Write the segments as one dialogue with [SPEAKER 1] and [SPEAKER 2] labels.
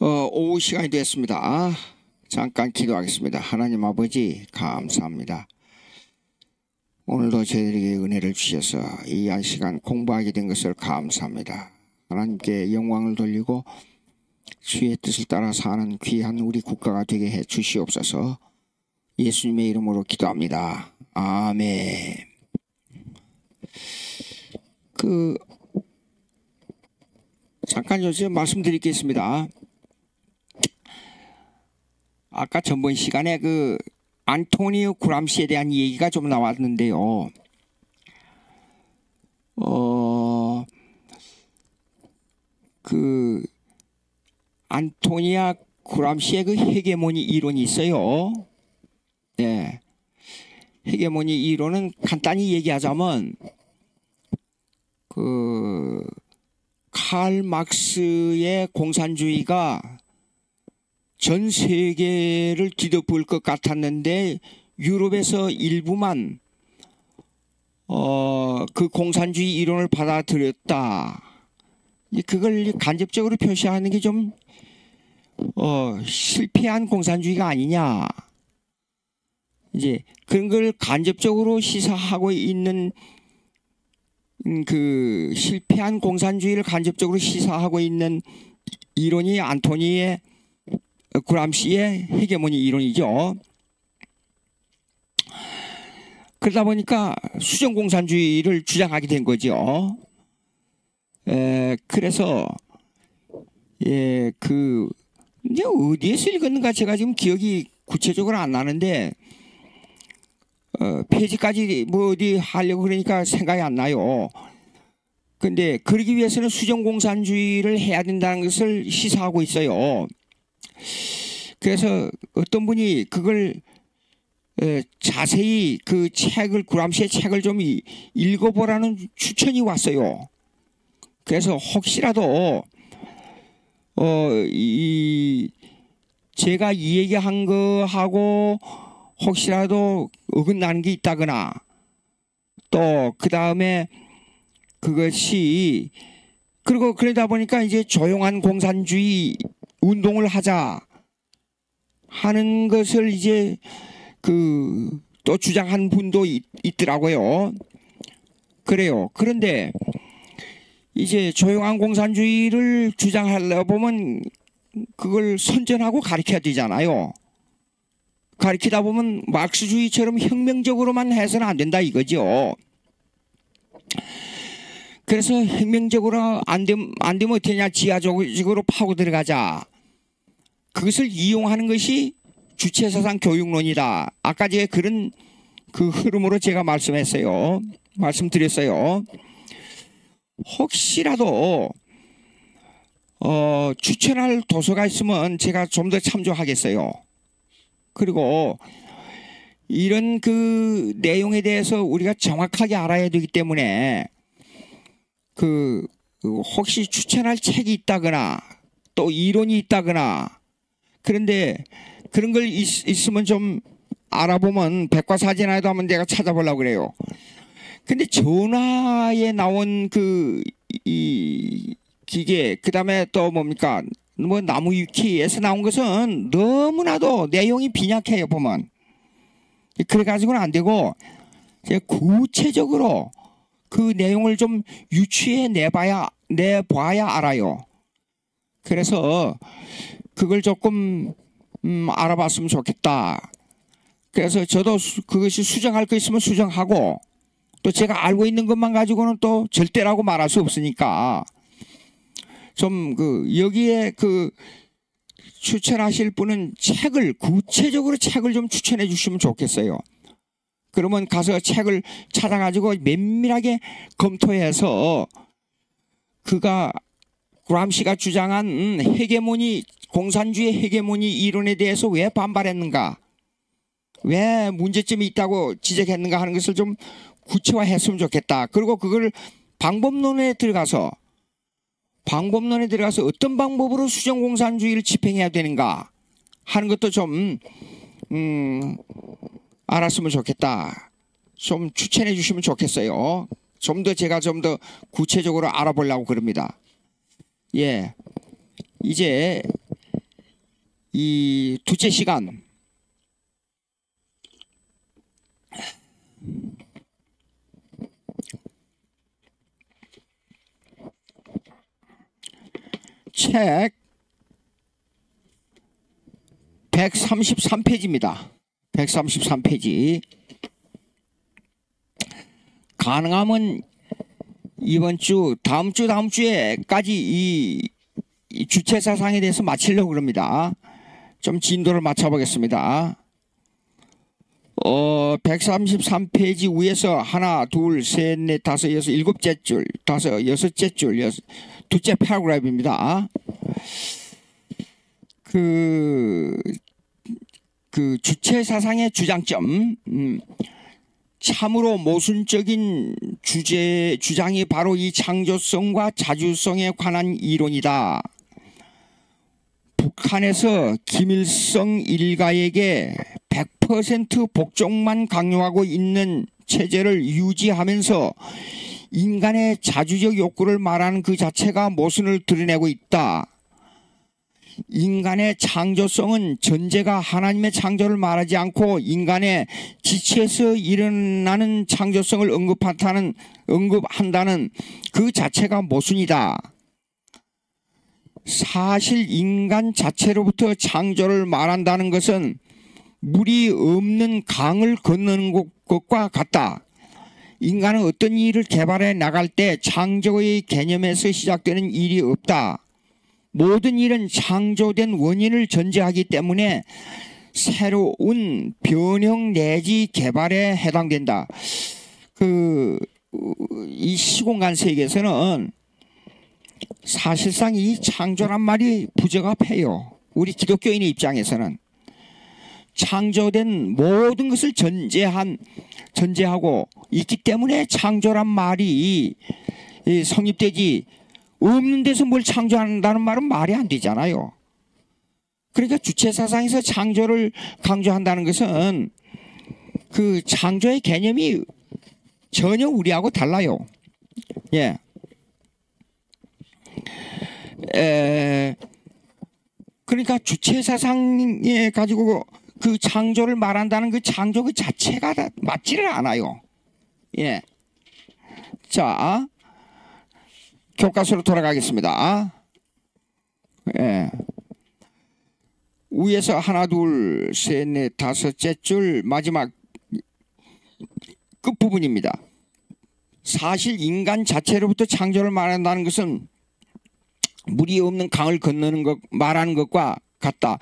[SPEAKER 1] 오후 시간이 됐습니다. 잠깐 기도하겠습니다. 하나님 아버지 감사합니다. 오늘도 저희들에게 은혜를 주셔서 이 한 시간 공부하게 된 것을 감사합니다. 하나님께 영광을 돌리고 주의 뜻을 따라 사는 귀한 우리 국가가 되게 해 주시옵소서. 예수님의 이름으로 기도합니다. 아멘. 잠깐 요즘 말씀드리겠습니다. 아까 전번 시간에 안토니오 구람시에 대한 얘기가 좀 나왔는데요. 안토니아 구람시의 헤게모니 이론이 있어요. 네. 헤게모니 이론은 간단히 얘기하자면 칼 막스의 공산주의가 전 세계를 뒤덮을 것 같았는데 유럽에서 일부만 그 공산주의 이론을 받아들였다. 그걸 간접적으로 표시하는 게 좀 실패한 공산주의가 아니냐. 이제 그런 걸 간접적으로 시사하고 있는 실패한 공산주의를 간접적으로 시사하고 있는 이론이 안토니의 구람시의 헤게모니 이론이죠. 그러다 보니까 수정공산주의를 주장하게 된 거죠. 그래서 이제 어디에서 읽었는가 제가 지금 기억이 구체적으로 안 나는데 폐지까지 어디 하려고 그러니까 생각이 안 나요. 근데 그러기 위해서는 수정공산주의를 해야 된다는 것을 시사하고 있어요. 그래서 어떤 분이 그걸 자세히 구람시의 책을 좀 읽어보라는 추천이 왔어요. 그래서 혹시라도 제가 이 얘기한 거하고 혹시라도 어긋나는 게 있다거나 또 그 다음에 그것이 그리고 그러다 보니까 이제 조용한 공산주의 운동을 하자 하는 것을 이제 또 주장한 분도 있더라고요. 그래요. 그런데 이제 조용한 공산주의를 주장하려 보면 그걸 선전하고 가르쳐야 되잖아요. 가르치다 보면 막스주의처럼 혁명적으로만 해서는 안 된다 이거죠. 그래서 혁명적으로 안 되면 어떻게 하냐, 지하적으로 파고 들어가자. 그것을 이용하는 것이 주체사상 교육론이다. 아까 제가 그런 흐름으로 제가 말씀드렸어요. 혹시라도 추천할 도서가 있으면 제가 좀 더 참조하겠어요. 그리고 이런 내용에 대해서 우리가 정확하게 알아야 되기 때문에 혹시 추천할 책이 있다거나 또 이론이 있다거나 그런데 그런 걸 있으면 좀 알아보면 백과사전에도 한번 내가 찾아보려고 그래요. 근데 전화에 나온 이 기계 그다음에 또 뭡니까 나무위키에서 나온 것은 너무나도 내용이 빈약해요. 보면 그래가지고는 안 되고 구체적으로 그 내용을 좀 유추해 내봐야 알아요. 그래서 그걸 조금 알아봤으면 좋겠다. 그래서 저도 그것이 수정할 거 있으면 수정하고 또 제가 알고 있는 것만 가지고는 또 절대라고 말할 수 없으니까 좀 여기에 추천하실 분은 구체적으로 책을 좀 추천해 주시면 좋겠어요. 그러면 가서 책을 찾아가지고 면밀하게 검토해서 구람시가 주장한 공산주의 헤게모니 이론에 대해서 왜 반발했는가, 왜 문제점이 있다고 지적했는가 하는 것을 좀 구체화했으면 좋겠다. 그리고 그걸 방법론에 들어가서 어떤 방법으로 수정공산주의를 집행해야 되는가 하는 것도 좀 알았으면 좋겠다. 좀 추천해 주시면 좋겠어요. 제가 좀 더 구체적으로 알아보려고 그럽니다. 예, 이제 이 두째 시간 책 133페이지입니다. 133페이지. 가능하면 이번 주, 다음 주에까지 이 주체사상에 대해서 마치려고 그럽니다. 좀 진도를 맞춰보겠습니다. 133페이지 위에서 하나, 둘, 셋, 넷, 다섯, 여섯, 일곱째 줄, 여섯째 줄, 두째 패러그래프입니다. 그 주체사상의 주장점, 참으로 모순적인 주장이 바로 이 창조성과 자주성에 관한 이론이다. 북한에서 김일성 일가에게 100% 복종만 강요하고 있는 체제를 유지하면서 인간의 자주적 욕구를 말하는 그 자체가 모순을 드러내고 있다. 인간의 창조성은 전제가 하나님의 창조를 말하지 않고 인간의 지체에서 일어나는 창조성을 언급한다는 그 자체가 모순이다. 사실 인간 자체로부터 창조를 말한다는 것은 물이 없는 강을 건너는 것과 같다. 인간은 어떤 일을 개발해 나갈 때 창조의 개념에서 시작되는 일이 없다. 모든 일은 창조된 원인을 전제하기 때문에 새로운 변형 내지 개발에 해당된다. 이 시공간 세계에서는 사실상 이 창조란 말이 부적합해요. 우리 기독교인의 입장에서는 창조된 모든 것을 전제하고 있기 때문에 창조란 말이 성립되지, 없는 데서 뭘 창조한다는 말은 말이 안 되잖아요. 그러니까 주체사상에서 창조를 강조한다는 것은 그 창조의 개념이 전혀 우리하고 달라요. 예. 그러니까 주체사상에 가지고 그 창조를 말한다는 그 창조 그 자체가 맞지를 않아요. 예. 자, 교과서로 돌아가겠습니다. 예. 위에서 하나, 둘, 셋, 넷, 다섯째 줄 마지막 끝부분입니다. 사실 인간 자체로부터 창조를 말한다는 것은 물이 없는 강을 건너는 것 말하는 것과 같다.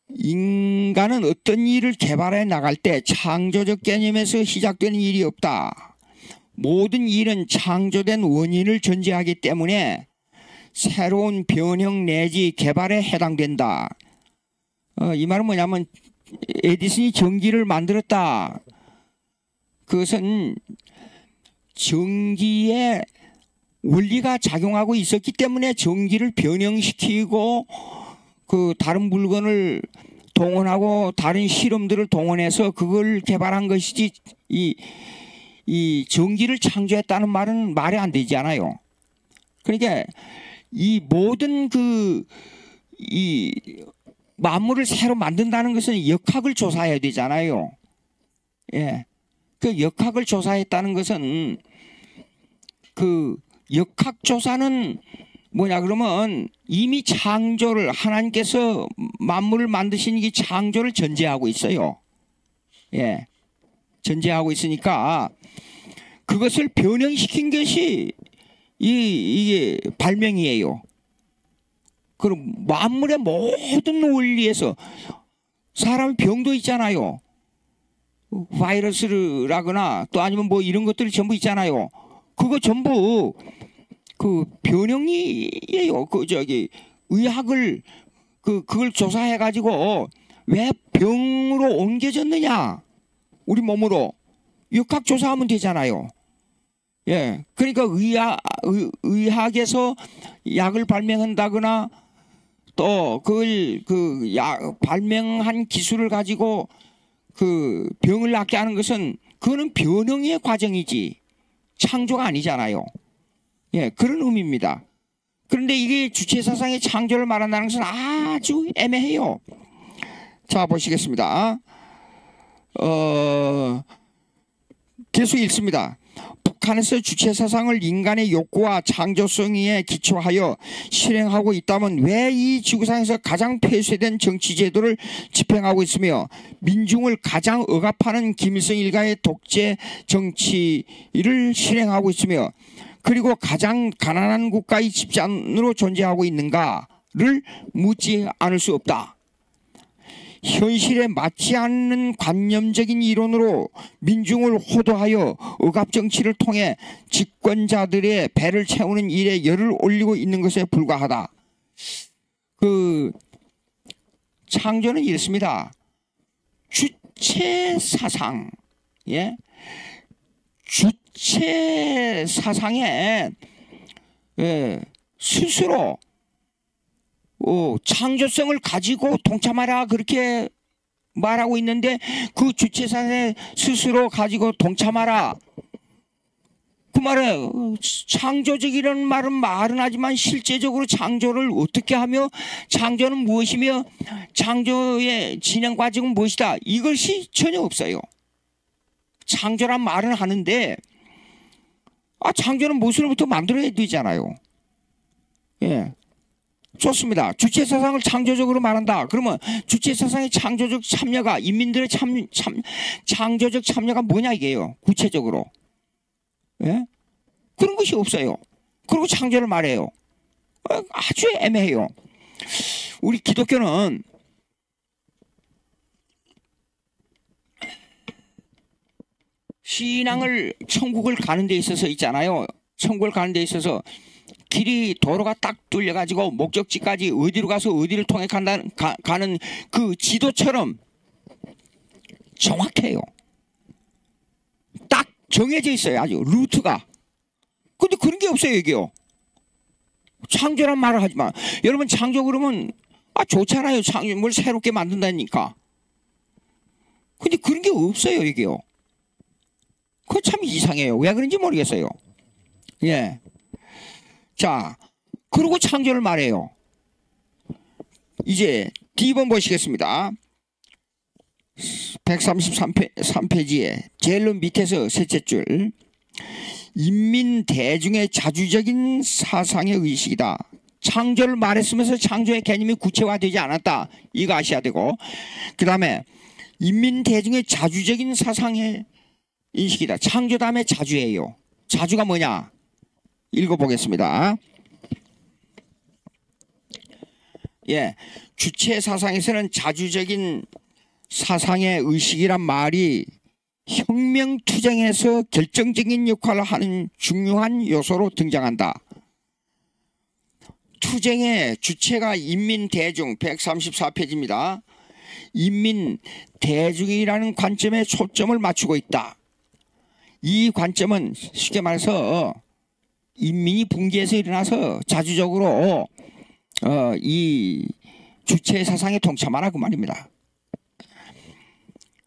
[SPEAKER 1] 인간은 어떤 일을 개발해 나갈 때 창조적 개념에서 시작되는 일이 없다. 모든 일은 창조된 원인을 전제하기 때문에 새로운 변형 내지 개발에 해당된다. 이 말은 뭐냐면 에디슨이 전기를 만들었다. 그것은 전기의 원리가 작용하고 있었기 때문에 전기를 변형시키고 그 다른 물건을 동원하고 다른 실험들을 동원해서 그걸 개발한 것이지 이 전기를 창조했다는 말은 말이 안 되지 않아요. 그러니까 이 모든 이 만물을 새로 만든다는 것은 역학을 조사해야 되잖아요. 예. 그 역학을 조사했다는 것은 그 역학 조사는 뭐냐 그러면 이미 창조를 하나님께서 만물을 만드신 이 창조를 전제하고 있어요. 예. 전제하고 있으니까 그것을 변형시킨 것이 이게 발명이에요. 그럼 만물의 모든 원리에서 사람이 병도 있잖아요. 바이러스라거나 또 아니면 뭐 이런 것들이 전부 있잖아요. 그거 전부 그 변형이에요. 의학을 그걸 조사해 가지고 왜 병으로 옮겨졌느냐? 우리 몸으로 역학 조사하면 되잖아요. 예, 그러니까 의학에서 약을 발명한다거나 또 그걸 발명한 기술을 가지고 그 병을 낫게 하는 것은 그거는 변형의 과정이지 창조가 아니잖아요. 예, 그런 의미입니다. 그런데 이게 주체사상의 창조를 말한다는 것은 아주 애매해요. 자, 보시겠습니다. 계속 읽습니다. 북한에서 주체사상을 인간의 욕구와 창조성에 기초하여 실행하고 있다면 왜 이 지구상에서 가장 폐쇄된 정치제도를 집행하고 있으며 민중을 가장 억압하는 김일성 일가의 독재 정치를 실행하고 있으며 그리고 가장 가난한 국가의 집단으로 존재하고 있는가를 묻지 않을 수 없다. 현실에 맞지 않는 관념적인 이론으로 민중을 호도하여 억압정치를 통해 집권자들의 배를 채우는 일에 열을 올리고 있는 것에 불과하다. 창조는 이렇습니다. 주체사상, 예? 주체사상에 스스로 창조성을 가지고 동참하라 그렇게 말하고 있는데 그 주체사상에 스스로 가지고 동참하라 그 말에 창조적이라는 말은 하지만 실제적으로 창조를 어떻게 하며 창조는 무엇이며 창조의 진행 과정은 무엇이다 이것이 전혀 없어요. 창조란 말은 하는데 창조는 무엇으로부터 만들어야 되잖아요. 예. 좋습니다. 주체사상을 창조적으로 말한다. 그러면 주체사상의 창조적 참여가 인민들의 창조적 참여가 뭐냐 이게요. 구체적으로. 예? 그런 것이 없어요. 그리고 창조를 말해요. 아주 애매해요. 우리 기독교는 신앙을 천국을 가는 데 있어서 있잖아요. 천국을 가는 데 있어서 길이 도로가 딱 뚫려가지고 목적지까지 어디로 가서 어디를 통해 가는 그 지도처럼 정확해요. 딱 정해져 있어요. 아주 루트가. 근데 그런 게 없어요. 여기요. 창조란 말을 하지만 여러분 창조 그러면 좋잖아요. 뭘 새롭게 만든다니까. 근데 그런 게 없어요. 여기요. 그거 참 이상해요. 왜 그런지 모르겠어요. 예. 자, 그리고 창조를 말해요. 이제 D번 보시겠습니다. 133페이지에 제일 밑에서 셋째 줄. 인민 대중의 자주적인 사상의 의식이다. 창조를 말했으면서 창조의 개념이 구체화되지 않았다. 이거 아셔야 되고, 그 다음에 인민 대중의 자주적인 사상의 인식이다. 창조 다음에 자주예요. 자주가 뭐냐? 읽어보겠습니다. 예, 주체 사상에서는 자주적인 사상의 의식이란 말이 혁명 투쟁에서 결정적인 역할을 하는 중요한 요소로 등장한다. 투쟁의 주체가 인민대중 134페이지입니다. 인민대중이라는 관점에 초점을 맞추고 있다. 이 관점은 쉽게 말해서 인민이 붕괴해서 일어나서 자주적으로 이 주체 사상에 동참하라 그 말입니다.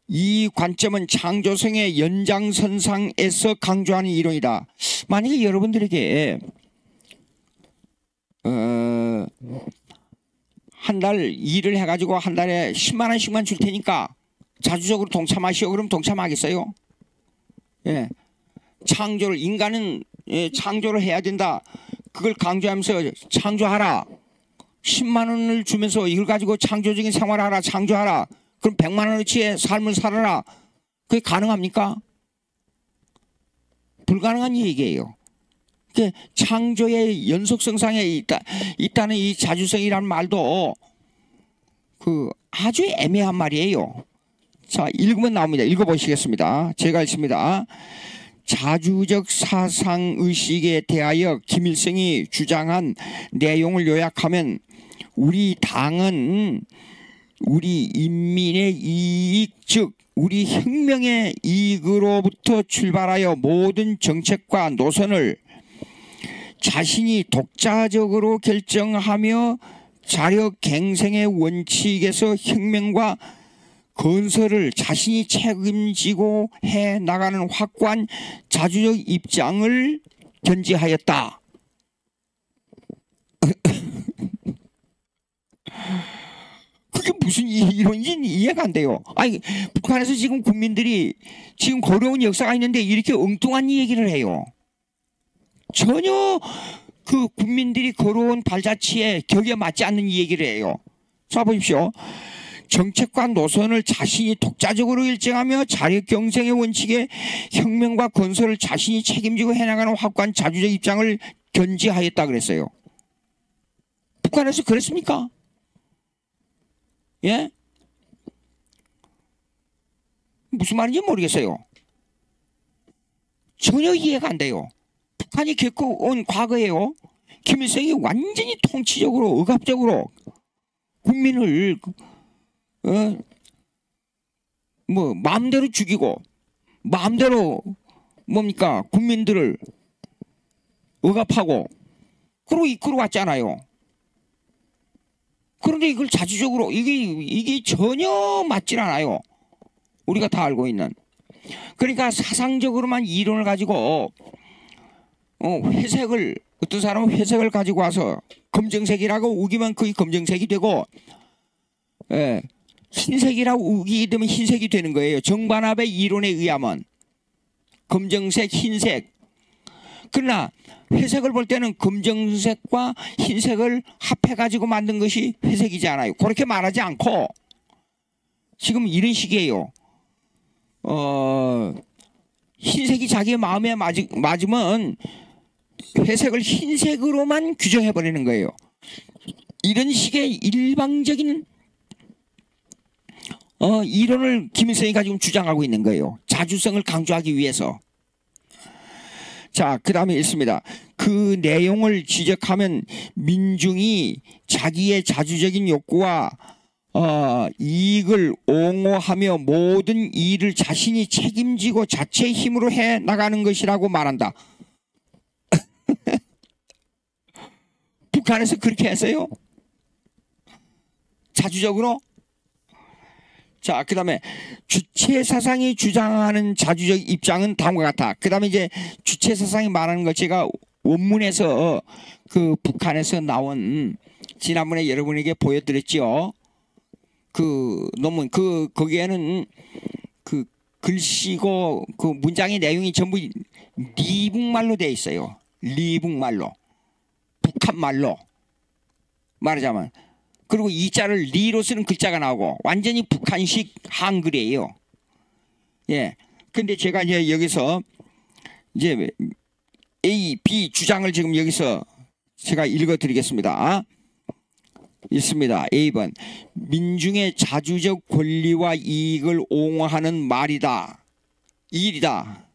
[SPEAKER 1] 이 관점은 창조성의 연장선상에서 강조하는 이론이다. 만약에 여러분들에게 한 달 일을 해가지고 한 달에 10만 원씩만 줄 테니까 자주적으로 동참하시오. 그럼 동참하겠어요? 예. 창조를 인간은 창조를 해야 된다. 그걸 강조하면서 창조하라. 10만 원을 주면서 이걸 가지고 창조적인 생활을 하라. 창조하라. 그럼 100만 원어치의 삶을 살아라. 그게 가능합니까? 불가능한 얘기예요. 창조의 연속성상에 있다는 이 자주성이라는 말도 아주 애매한 말이에요. 자, 읽으면 나옵니다. 읽어보시겠습니다. 제가 읽습니다. 자주적 사상의식에 대하여 김일성이 주장한 내용을 요약하면 우리 당은 우리 인민의 이익, 즉 우리 혁명의 이익으로부터 출발하여 모든 정책과 노선을 자신이 독자적으로 결정하며 자력갱생의 원칙에서 혁명과 건설을 자신이 책임지고 해 나가는 확고한 자주적 입장을 견지하였다. 그게 무슨 이론인지 이해가 안 돼요. 아니, 북한에서 지금 국민들이 지금 걸어온 역사가 있는데 이렇게 엉뚱한 얘기를 해요. 전혀 그 국민들이 걸어온 발자취에 격에 맞지 않는 얘기를 해요. 자, 보십시오. 정책과 노선을 자신이 독자적으로 일정하며 자력 경쟁의 원칙에 혁명과 건설을 자신이 책임지고 해나가는 확고한 자주적 입장을 견지하였다 그랬어요. 북한에서 그랬습니까? 예? 무슨 말인지 모르겠어요. 전혀 이해가 안 돼요. 북한이 겪어온 과거에요. 김일성이 완전히 통치적으로 억압적으로 국민을 뭐 마음대로 죽이고 마음대로 뭡니까 국민들을 억압하고 그러고 이끌어 왔잖아요. 그런데 이걸 자주적으로 이게 전혀 맞질 않아요. 우리가 다 알고 있는. 그러니까 사상적으로만 이론을 가지고 회색을 어떤 사람은 회색을 가지고 와서 검정색이라고 우기면 거의 검정색이 되고 흰색이라고 우기게 되면 흰색이 되는 거예요. 정반합의 이론에 의하면 검정색, 흰색. 그러나 회색을 볼 때는 검정색과 흰색을 합해가지고 만든 것이 회색이지 않아요. 그렇게 말하지 않고 지금 이런 식이에요. 흰색이 자기의 마음에 맞으면 회색을 흰색으로만 규정해버리는 거예요. 이런 식의 일방적인 이론을 김일성이 지금 주장하고 있는 거예요. 자주성을 강조하기 위해서. 자, 그 다음에 있습니다. 그 내용을 지적하면 민중이 자기의 자주적인 욕구와 이익을 옹호하며 모든 일을 자신이 책임지고 자체의 힘으로 해 나가는 것이라고 말한다. 북한에서 그렇게 했어요? 자주적으로? 자, 그 다음에 주체사상이 주장하는 자주적 입장은 다음과 같아. 그 다음에 이제 주체사상이 말하는 것 제가 원문에서 그 북한에서 나온 지난번에 여러분에게 보여드렸죠. 그 논문 거기에는 그 글씨고 그 문장의 내용이 전부 리북말로 되어 있어요. 리북말로, 북한말로 말하자면. 그리고 이 자를 리로 쓰는 글자가 나오고 완전히 북한식 한글이에요. 예. 근데 제가 이제 여기서 이제 A, B 주장을 지금 여기서 제가 읽어 드리겠습니다. 있습니다. A번. 민중의 자주적 권리와 이익을 옹호하는 말이다. 일이다.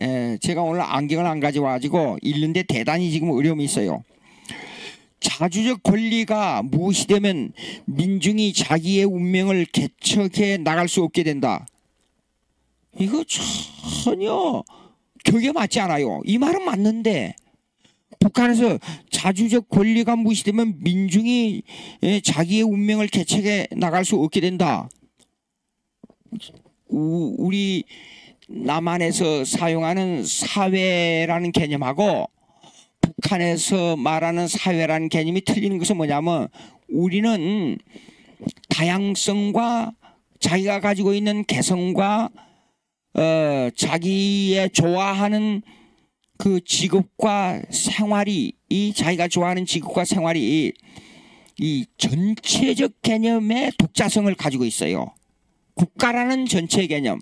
[SPEAKER 1] 예, 제가 오늘 안경을 안 가져와가지고 읽는데 대단히 지금 어려움이 있어요. 자주적 권리가 무엇이 되면 민중이 자기의 운명을 개척해 나갈 수 없게 된다. 이거 전혀 격에 맞지 않아요. 이 말은 맞는데 북한에서 자주적 권리가 무엇이 되면 민중이 자기의 운명을 개척해 나갈 수 없게 된다. 우리 남한에서 사용하는 사회라는 개념하고 북한에서 말하는 사회라는 개념이 틀리는 것은 뭐냐면 우리는 다양성과 자기가 가지고 있는 개성과 자기의 좋아하는 그 직업과 생활이 이 자기가 좋아하는 직업과 생활이 이 전체적 개념의 독자성을 가지고 있어요. 국가라는 전체 개념,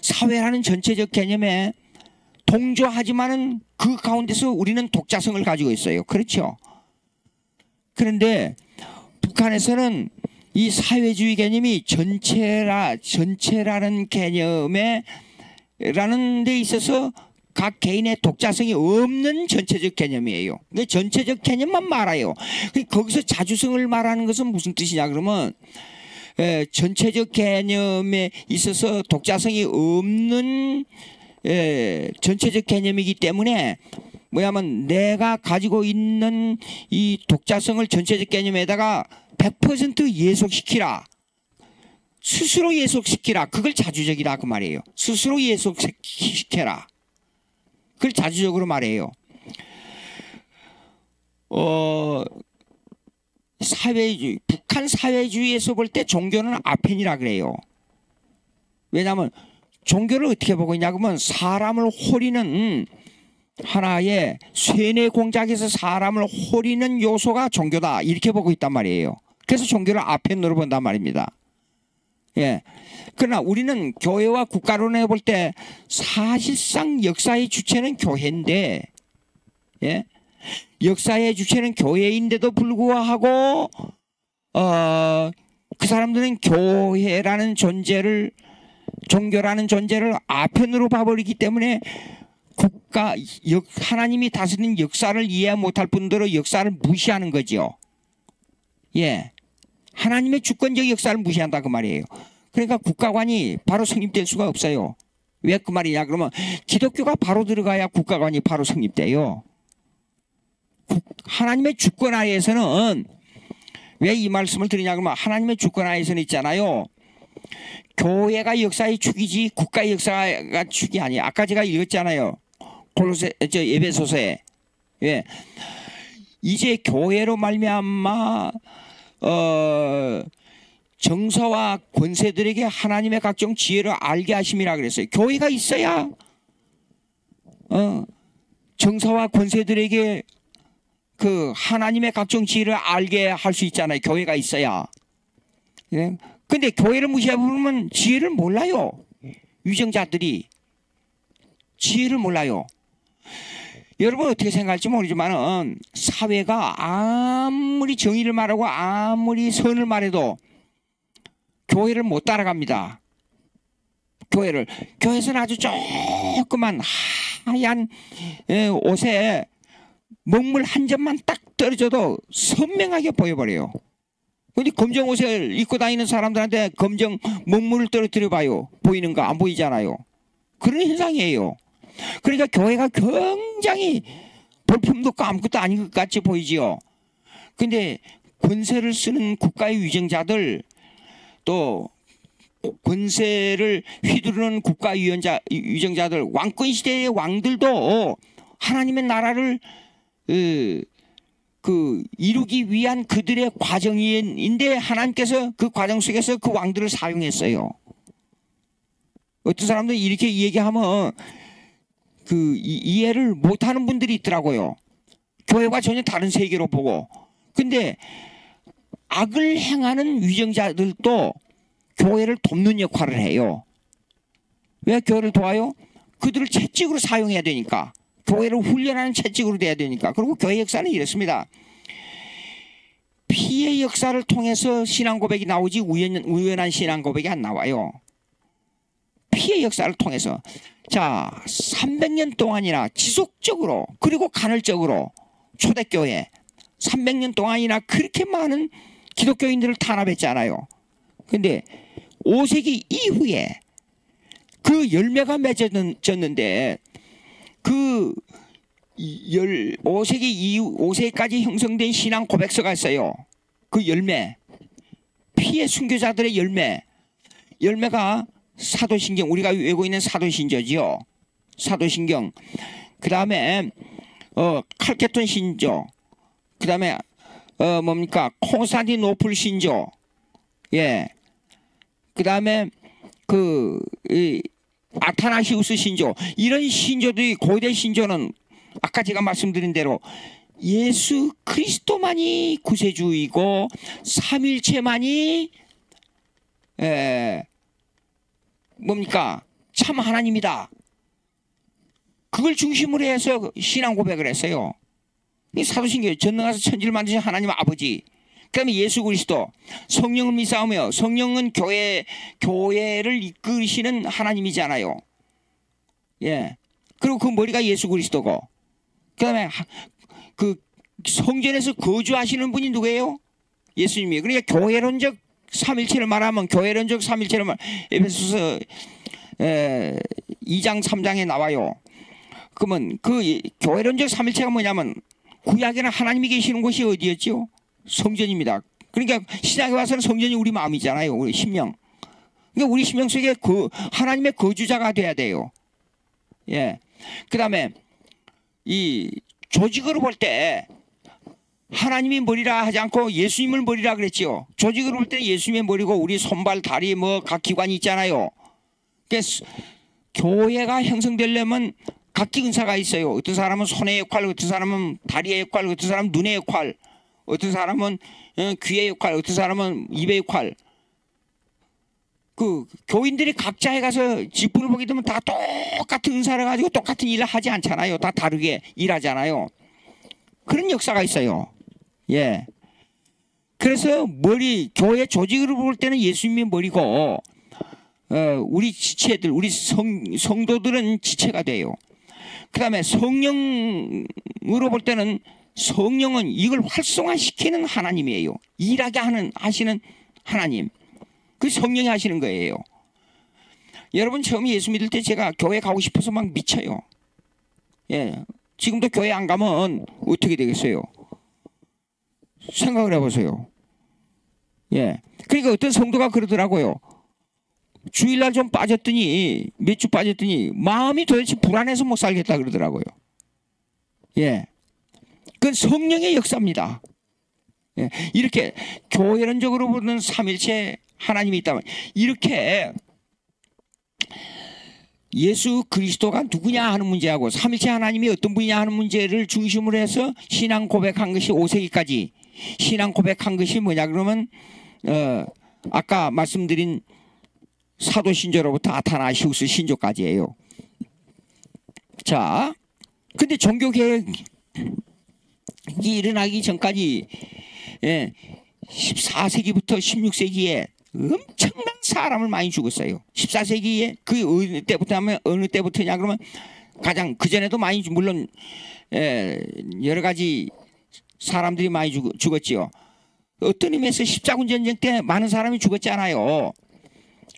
[SPEAKER 1] 사회라는 전체적 개념에 동조하지만은 그 가운데서 우리는 독자성을 가지고 있어요. 그렇죠? 그런데 북한에서는 이 사회주의 개념이 전체라는 개념에 라는 데 있어서 각 개인의 독자성이 없는 전체적 개념이에요. 근데 전체적 개념만 말아요. 거기서 자주성을 말하는 것은 무슨 뜻이냐 그러면 전체적 개념에 있어서 독자성이 없는 전체적 개념이기 때문에 뭐냐면 내가 가지고 있는 이 독자성을 전체적 개념에다가 100% 예속시키라. 스스로 예속시키라. 그걸 자주적이다 그 말이에요. 스스로 예속시켜라. 그걸 자주적으로 말해요. 사회주의, 북한 사회주의에서 볼 때 종교는 아편이라 그래요. 왜냐하면 종교를 어떻게 보고 있냐 그러면 사람을 호리는 하나의 쇠뇌 공작에서 사람을 호리는 요소가 종교다 이렇게 보고 있단 말이에요. 그래서 종교를 아편으로 본단 말입니다. 예. 그러나 우리는 교회와 국가론에 볼 때 사실상 역사의 주체는 교회인데, 예. 역사의 주체는 교회인데도 불구하고 그 사람들은 교회라는 존재를, 종교라는 존재를 아편으로 봐버리기 때문에 하나님이 다스리는 역사를 이해 못할 뿐더러 역사를 무시하는 거죠. 예. 하나님의 주권적 역사를 무시한다 그 말이에요. 그러니까 국가관이 바로 성립될 수가 없어요. 왜 그 말이냐 그러면 기독교가 바로 들어가야 국가관이 바로 성립돼요. 하나님의 주권 하에서는, 왜 이 말씀을 드리냐 그러면 하나님의 주권 하에서는 있잖아요. 교회가 역사의 축이지 국가의 역사가 축이 아니에요. 아까 제가 읽었잖아요. 에베소서에. 예. 이제 교회로 말미암아 정사와 권세들에게 하나님의 각종 지혜를 알게 하심이라 그랬어요. 교회가 있어야 정사와 권세들에게 그 하나님의 각종 지혜를 알게 할 수 있잖아요. 교회가 있어야. 예? 근데 교회를 무시해보면 지혜를 몰라요. 위정자들이 지혜를 몰라요. 여러분 어떻게 생각할지 모르지만 사회가 아무리 정의를 말하고 아무리 선을 말해도 교회를 못 따라갑니다. 교회에서는 아주 조그만 하얀 옷에 먹물 한 점만 딱 떨어져도 선명하게 보여버려요. 근데 검정 옷을 입고 다니는 사람들한테 검정 먹물을 떨어뜨려 봐요. 보이는가? 안 보이잖아요. 그런 현상이에요. 그러니까 교회가 굉장히 볼품도 없고 아무것도 아닌 것 같이 보이지요. 근데 권세를 쓰는 국가의 위정자들, 또 권세를 휘두르는 국가 위정자들, 왕권 시대의 왕들도 하나님의 나라를 이루기 위한 그들의 과정인데 하나님께서 그 과정 속에서 그 왕들을 사용했어요. 어떤 사람들은 이렇게 얘기하면 이해를 못하는 분들이 있더라고요. 교회와 전혀 다른 세계로 보고. 근데 악을 행하는 위정자들도 교회를 돕는 역할을 해요. 왜 교회를 도와요? 그들을 채찍으로 사용해야 되니까. 교회를 훈련하는 채찍으로 돼야 되니까. 그리고 교회 역사는 이렇습니다. 피해 역사를 통해서 신앙 고백이 나오지 우연한 신앙 고백이 안 나와요. 피해 역사를 통해서. 자, 300년 동안이나 지속적으로 그리고 간헐적으로 초대교회 300년 동안이나 그렇게 많은 기독교인들을 탄압했잖아요. 근데 5세기 이후에 그 열매가 맺어졌는데 그 5세기 이후 5세기까지 형성된 신앙 고백서가 있어요. 그 열매, 피해 순교자들의 열매가 사도신경, 우리가 외우고 있는 사도신조지요. 사도신경. 그 다음에 칼케톤 신조. 그 다음에 뭡니까? 콘스탄티노플 신조. 예. 그 다음에 아타나시우스 신조. 이런 신조들이, 고대 신조는 아까 제가 말씀드린 대로 예수 그리스도만이 구세주이고 삼일체만이 뭡니까? 참 하나님이다. 그걸 중심으로 해서 신앙 고백을 했어요. 이 사도신경, 전능하사 천지를 만드신 하나님 아버지, 그 다음에 예수 그리스도, 성령을 믿사오며, 성령은 교회를 이끄시는 하나님이잖아요. 예. 그리고 그 머리가 예수 그리스도고, 그 다음에 그 성전에서 거주하시는 분이 누구예요? 예수님이에요. 그러니까 교회론적 삼일체를 말하면, 교회론적 삼일체를 에베소서 2장 3장에 나와요. 그러면 그 교회론적 삼일체가 뭐냐면, 구약에는 하나님이 계시는 곳이 어디였죠? 성전입니다. 그러니까 신약에 와서는 성전이 우리 마음이잖아요. 우리 심령. 그러니까 우리 심령 속에 그 하나님의 거주자가 돼야 돼요. 예. 그 다음에 이 조직으로 볼 때 하나님이 머리라 하지 않고 예수님을 머리라 그랬지요. 조직으로 볼 때는 예수님의 머리고 우리 손발, 다리 뭐 각 기관이 있잖아요. 그래서 교회가 형성되려면 각기 은사가 있어요. 어떤 사람은 손의 역할, 어떤 사람은 다리의 역할, 어떤 사람은 눈의 역할, 어떤 사람은 귀의 역할, 어떤 사람은 입의 역할. 그 교인들이 각자에 가서 직분을 보게 되면 다 똑같은 은사를 가지고 똑같은 일을 하지 않잖아요. 다 다르게 일하잖아요. 그런 역사가 있어요. 예. 그래서 교회 조직으로 볼 때는 예수님이 머리고, 우리 지체들, 우리 성도들은 지체가 돼요. 그 다음에 성령으로 볼 때는 성령은 이걸 활성화시키는 하나님이에요. 일하게 하시는 하나님. 그 성령이 하시는 거예요. 여러분 처음 예수 믿을 때 제가 교회 가고 싶어서 막 미쳐요. 예. 지금도 교회 안 가면 어떻게 되겠어요? 생각을 해보세요. 예. 그러니까 어떤 성도가 그러더라고요. 주일날 좀 빠졌더니, 몇 주 빠졌더니, 마음이 도대체 불안해서 못 살겠다 그러더라고요. 예. 그건 성령의 역사입니다. 예. 이렇게 교회론적으로 보는 삼일체 하나님이 있다면, 이렇게 예수 그리스도가 누구냐 하는 문제하고 삼일체 하나님이 어떤 분이냐 하는 문제를 중심으로 해서 신앙 고백한 것이 5세기까지 신앙 고백한 것이 뭐냐 그러면 아까 말씀드린 사도신조로부터 아타나시우스 신조까지예요. 자, 근데 종교개혁이 일어나기 전까지 14세기부터 16세기에 엄청난 사람을 많이 죽었어요. 14세기에 그 어느 때부터 하면 어느 때부터냐 그러면 가장 그전에도 많이 물론 여러 가지 사람들이 많이 죽었지요. 어떤 의미에서 십자군 전쟁 때 많은 사람이 죽었잖아요.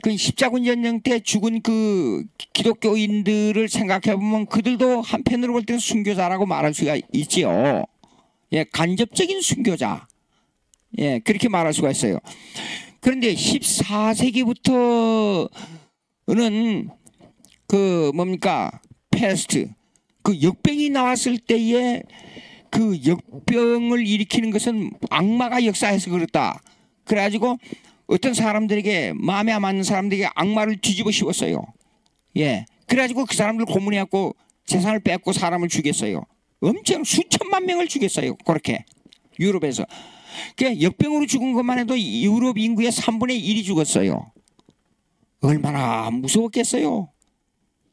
[SPEAKER 1] 그 십자군 전쟁 때 죽은 그 기독교인들을 생각해 보면 그들도 한편으로 볼 때는 순교자라고 말할 수가 있지요. 예, 간접적인 순교자. 예, 그렇게 말할 수가 있어요. 그런데 14세기부터는 그 뭡니까 패스트 그 역병이 나왔을 때에 그 역병을 일으키는 것은 악마가 역사해서 그렇다. 그래가지고 어떤 사람들에게 마음에 안 맞는 사람들에게 악마를 뒤집어 씌웠어요. 예, 그래가지고 그 사람들 고문해갖고 재산을 뺏고 사람을 죽였어요. 엄청 수천만 명을 죽였어요. 그렇게 유럽에서. 그 역병으로 죽은 것만 해도 유럽 인구의 3분의 1이 죽었어요. 얼마나 무서웠겠어요.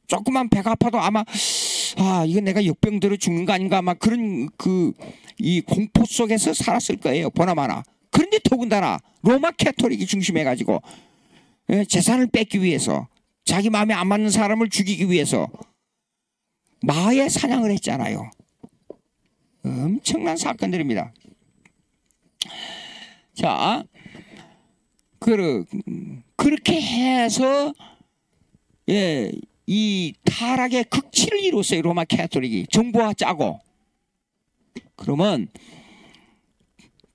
[SPEAKER 1] 조금만 배가 아파도 아마 이건 내가 역병 들어 죽는 거 아닌가 아마 그런 이 공포 속에서 살았을 거예요. 보나마나. 그런데 더군다나 로마 캐토릭이 중심해가지고 재산을 뺏기 위해서 자기 마음에 안 맞는 사람을 죽이기 위해서 마의 사냥을 했잖아요. 엄청난 사건들입니다. 자, 그렇게 해서 이 타락의 극치를 이뤘어요. 로마 캐토릭이 정부와 짜고. 그러면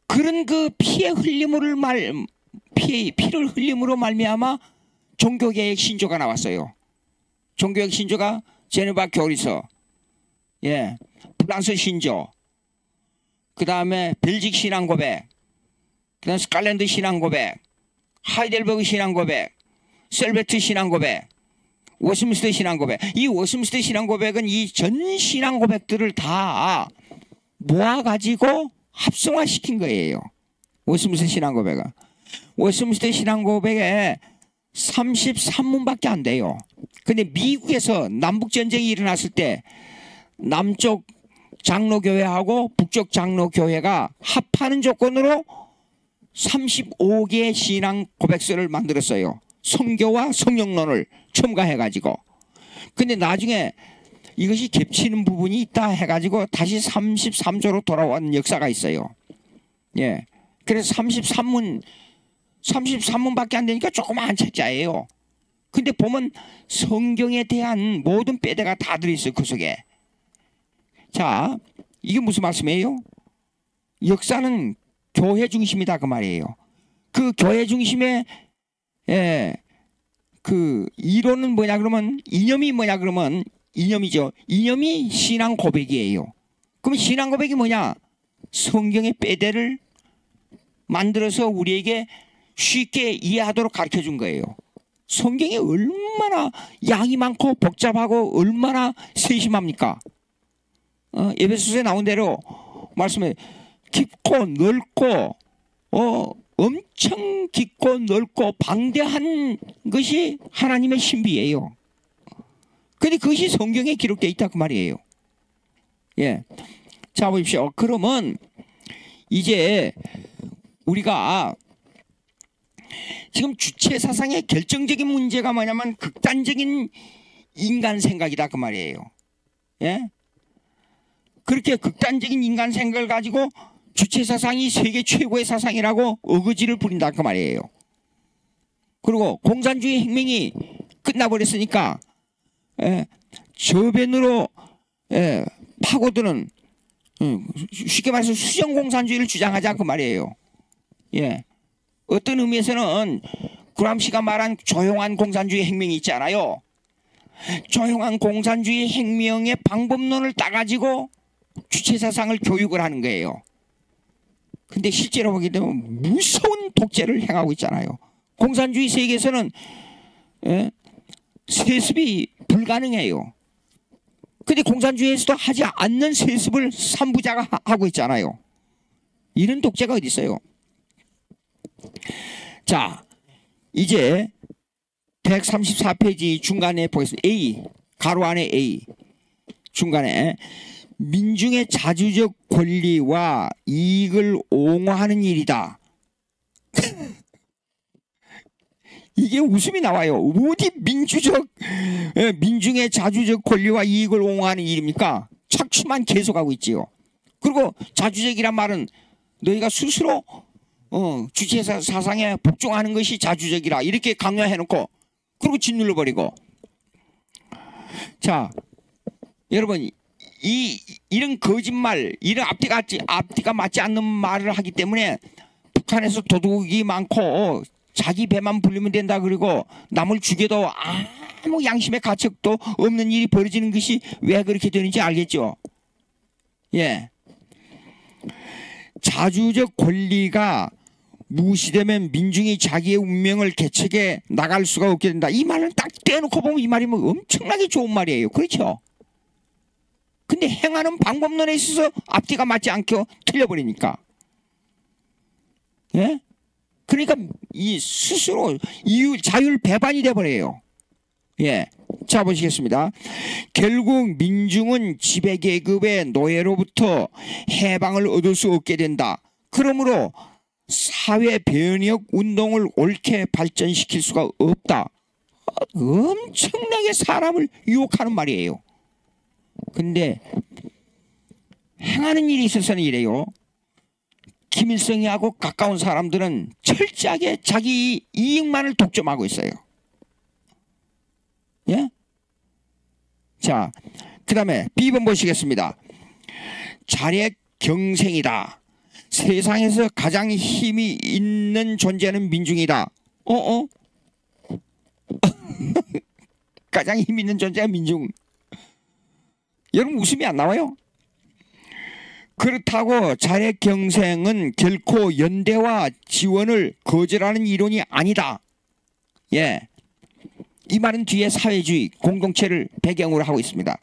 [SPEAKER 1] 그런 그 피를 흘림으로 말미암아 종교개혁 신조가 나왔어요. 종교개혁 신조가 제네바 교리서, 프랑스 신조, 그 다음에 벨직 신앙고백, 그 다음에 스칼랜드 신앙고백, 하이델버그 신앙고백, 셀베트 신앙고백, 워스민스터 신앙고백. 이 워스민스터 신앙고백은 이 전 신앙고백들을 다 모아가지고 합성화시킨 거예요. 워스민스터 신앙고백은. 워스민스터 신앙고백에 33문밖에 안 돼요. 근데 미국에서 남북전쟁이 일어났을 때 남쪽 장로교회하고 북쪽 장로교회가 합하는 조건으로 35개의 신앙 고백서를 만들었어요. 성교와 성령론을 첨가해가지고. 근데 나중에 이것이 겹치는 부분이 있다 해가지고 다시 33조로 돌아온 역사가 있어요. 예. 그래서 33문밖에 안 되니까 조그마한 책자예요. 근데 보면 성경에 대한 모든 빼대가 다 들어있어요. 그 속에. 자, 이게 무슨 말씀이에요? 역사는 교회 중심이다 그 말이에요. 그 교회 중심의 그 이론은 뭐냐 그러면 이념이 뭐냐 그러면 이념이죠. 이념이 신앙 고백이에요. 그럼 신앙 고백이 뭐냐? 성경의 빼대를 만들어서 우리에게 쉽게 이해하도록 가르쳐 준 거예요. 성경이 얼마나 양이 많고 복잡하고 얼마나 세심합니까? 에베소서에 나온 대로 말씀해 깊고 넓고 엄청 깊고 넓고 방대한 것이 하나님의 신비예요. 근데 그것이 성경에 기록되어 있다 그 말이에요. 예. 자 보십시오. 그러면 이제 우리가 지금 주체 사상의 결정적인 문제가 뭐냐면 극단적인 인간 생각이다 그 말이에요. 예? 그렇게 극단적인 인간 생각을 가지고 주체 사상이 세계 최고의 사상이라고 어거지를 부린다 그 말이에요. 그리고 공산주의 혁명이 끝나버렸으니까 저변으로 파고드는 쉽게 말해서 수정 공산주의를 주장하자 그 말이에요. 예. 어떤 의미에서는 그람시가 말한 조용한 공산주의 혁명이 있잖아요. 조용한 공산주의 혁명의 방법론을 따가지고 주체사상을 교육을 하는 거예요. 근데 실제로 보게 되면 무서운 독재를 행하고 있잖아요. 공산주의 세계에서는 세습이 불가능해요. 근데 공산주의에서도 하지 않는 세습을 삼부자가 하고 있잖아요. 이런 독재가 어디 있어요? 자, 이제 134페이지 중간에 보겠습니다. A, 가로 안에 A, 중간에 민중의 자주적 권리와 이익을 옹호하는 일이다. 이게 웃음이 나와요. 어디 민중의 자주적 권리와 이익을 옹호하는 일입니까? 착취만 계속하고 있지요. 그리고 자주적이란 말은 너희가 스스로 주체 사상에 복종하는 것이 자주적이라 이렇게 강요해놓고 그리고 짓눌러버리고. 자, 여러분 이런 거짓말, 이런 앞뒤가 맞지 않는 말을 하기 때문에 북한에서 도둑이 많고 자기 배만 불리면 된다 그리고 남을 죽여도 아무 양심의 가책도 없는 일이 벌어지는 것이 왜 그렇게 되는지 알겠죠? 예. 자주적 권리가 무시되면 민중이 자기의 운명을 개척해 나갈 수가 없게 된다. 이 말은 딱 떼어놓고 보면 이 말이 뭐 엄청나게 좋은 말이에요. 그렇죠? 근데 행하는 방법론에 있어서 앞뒤가 맞지 않게 틀려버리니까. 예? 그러니까 이 스스로 자율 배반이 돼버려요. 예. 자 보시겠습니다. 결국 민중은 지배계급의 노예로부터 해방을 얻을 수 없게 된다. 그러므로 사회 변혁 운동을 옳게 발전시킬 수가 없다. 엄청나게 사람을 유혹하는 말이에요. 근데 행하는 일이 있어서는 이래요. 김일성이하고 가까운 사람들은 철저하게 자기 이익만을 독점하고 있어요. 예? 자, 그 다음에 B번 보시겠습니다. 자력 경생이다. 세상에서 가장 힘이 있는 존재는 민중이다. 가장 힘 있는 존재가 민중. 여러분 웃음이 안 나와요? 그렇다고 자력 경생은 결코 연대와 지원을 거절하는 이론이 아니다. 예. 이 말은 뒤에 사회주의 공동체를 배경으로 하고 있습니다.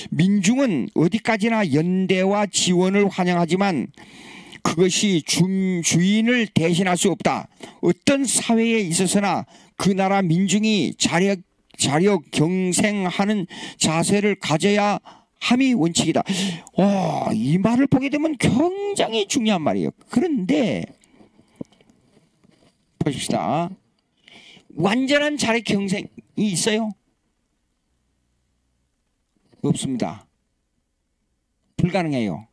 [SPEAKER 1] 민중은 어디까지나 연대와 지원을 환영하지만 그것이 주인을 대신할 수 없다. 어떤 사회에 있어서나 그 나라 민중이 자력 경생하는 자세를 가져야 함이 원칙이다. 이 말을 보게 되면 굉장히 중요한 말이에요. 그런데 보십시다. 완전한 자력 경생이 있어요? 없습니다. 불가능해요.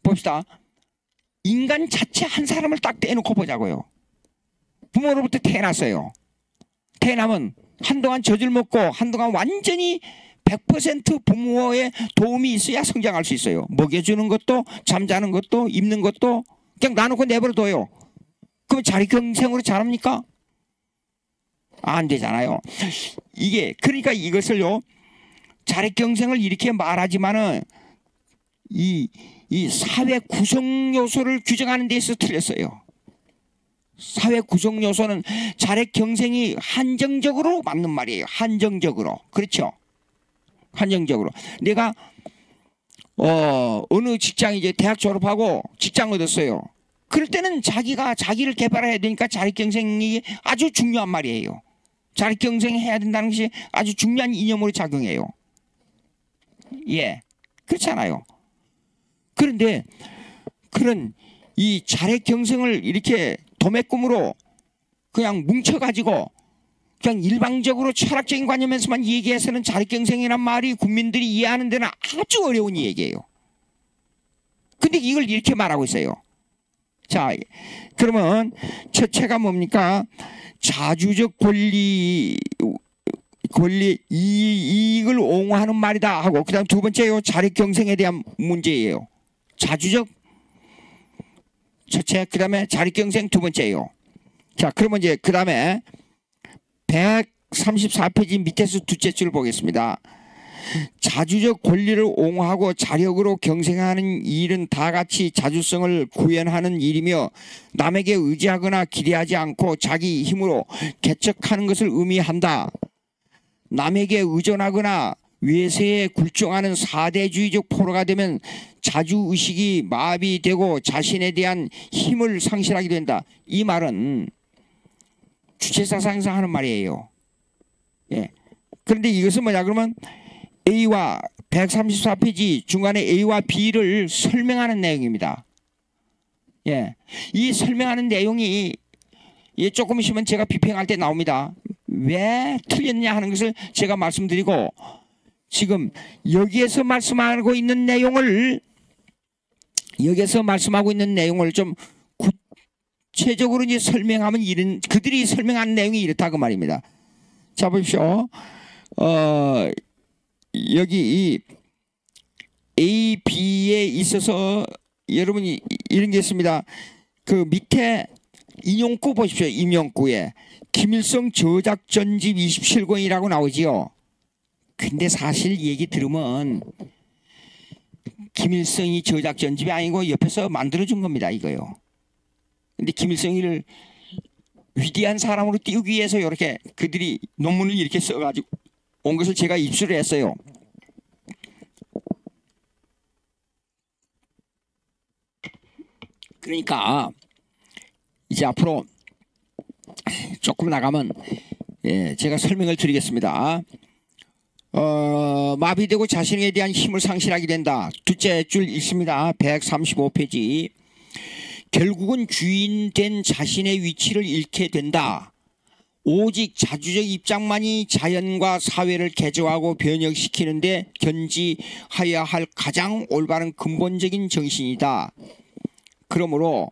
[SPEAKER 1] 봅시다. 인간 자체 한 사람을 딱 떼놓고 보자고요. 부모로부터 태어났어요. 태어나면 한동안 젖을 먹고 한동안 완전히 100% 부모의 도움이 있어야 성장할 수 있어요. 먹여주는 것도 잠자는 것도 입는 것도 그냥 놔놓고 내버려둬요. 그럼 자력경생으로 자랍니까? 안 되잖아요. 이게 그러니까 이것을요 자력경생을 이렇게 말하지만은 이 이 사회 구성 요소를 규정하는 데 있어서 틀렸어요. 사회 구성 요소는 자력 경생이 한정적으로 맞는 말이에요. 한정적으로. 그렇죠? 한정적으로. 내가 어느 직장 이제 대학 졸업하고 직장 얻었어요. 그럴 때는 자기가 자기를 개발해야 되니까 자력 경생이 아주 중요한 말이에요. 자력 경생해야 된다는 것이 아주 중요한 이념으로 작용해요. 예. 그렇잖아요. 그런데 그런 이 자력 경생을 이렇게 도매금으로 그냥 뭉쳐가지고 그냥 일방적으로 철학적인 관념에서만 얘기해서는 자력 경생이란 말이 국민들이 이해하는 데는 아주 어려운 얘기예요. 근데 이걸 이렇게 말하고 있어요. 자, 그러면 첫째가 뭡니까? 자주적 권리 이익을 옹호하는 말이다 하고, 그 다음 두 번째요, 자력 경생에 대한 문제예요. 자주적 첫째, 그 다음에 자력 경생 두 번째예요. 자, 그러면 이제 그 다음에 134페이지 밑에서 둘째 줄 보겠습니다. 자주적 권리를 옹호하고 자력으로 경생하는 일은 다같이 자주성을 구현하는 일이며 남에게 의지하거나 기대하지 않고 자기 힘으로 개척하는 것을 의미한다. 남에게 의존하거나 외세에 굴종하는 사대주의적 포로가 되면 자주의식이 마비되고 자신에 대한 힘을 상실하게 된다. 이 말은 주체사상에서 하는 말이에요. 예. 그런데 이것은 뭐냐 그러면 A와 134페이지 중간에 A와 B를 설명하는 내용입니다. 예. 이 설명하는 내용이 조금 있으면 제가 비평할 때 나옵니다. 왜 틀렸냐 하는 것을 제가 말씀드리고, 지금 여기에서 말씀하고 있는 내용을 좀 구체적으로 이제 설명하면 이런, 그들이 설명한 내용이 이렇다 그 말입니다. 자, 보십시오. 여기 이 A, B에 있어서 여러분이 이런 게 있습니다. 그 밑에 인용구 보십시오. 인용구에 김일성 저작전집 27권이라고 나오지요. 근데 사실 얘기 들으면 김일성이 저작전집이 아니고 옆에서 만들어준 겁니다. 이거요. 근데 김일성이를 위대한 사람으로 띄우기 위해서 이렇게 그들이 논문을 이렇게 써가지고 온 것을 제가 입수를 했어요. 그러니까 이제 앞으로 조금 나가면 제가 설명을 드리겠습니다. 마비되고 자신에 대한 힘을 상실하게 된다. 둘째 줄 있습니다. 135페이지. 결국은 주인된 자신의 위치를 잃게 된다. 오직 자주적 입장만이 자연과 사회를 개조하고 변혁시키는데 견지하여야 할 가장 올바른 근본적인 정신이다. 그러므로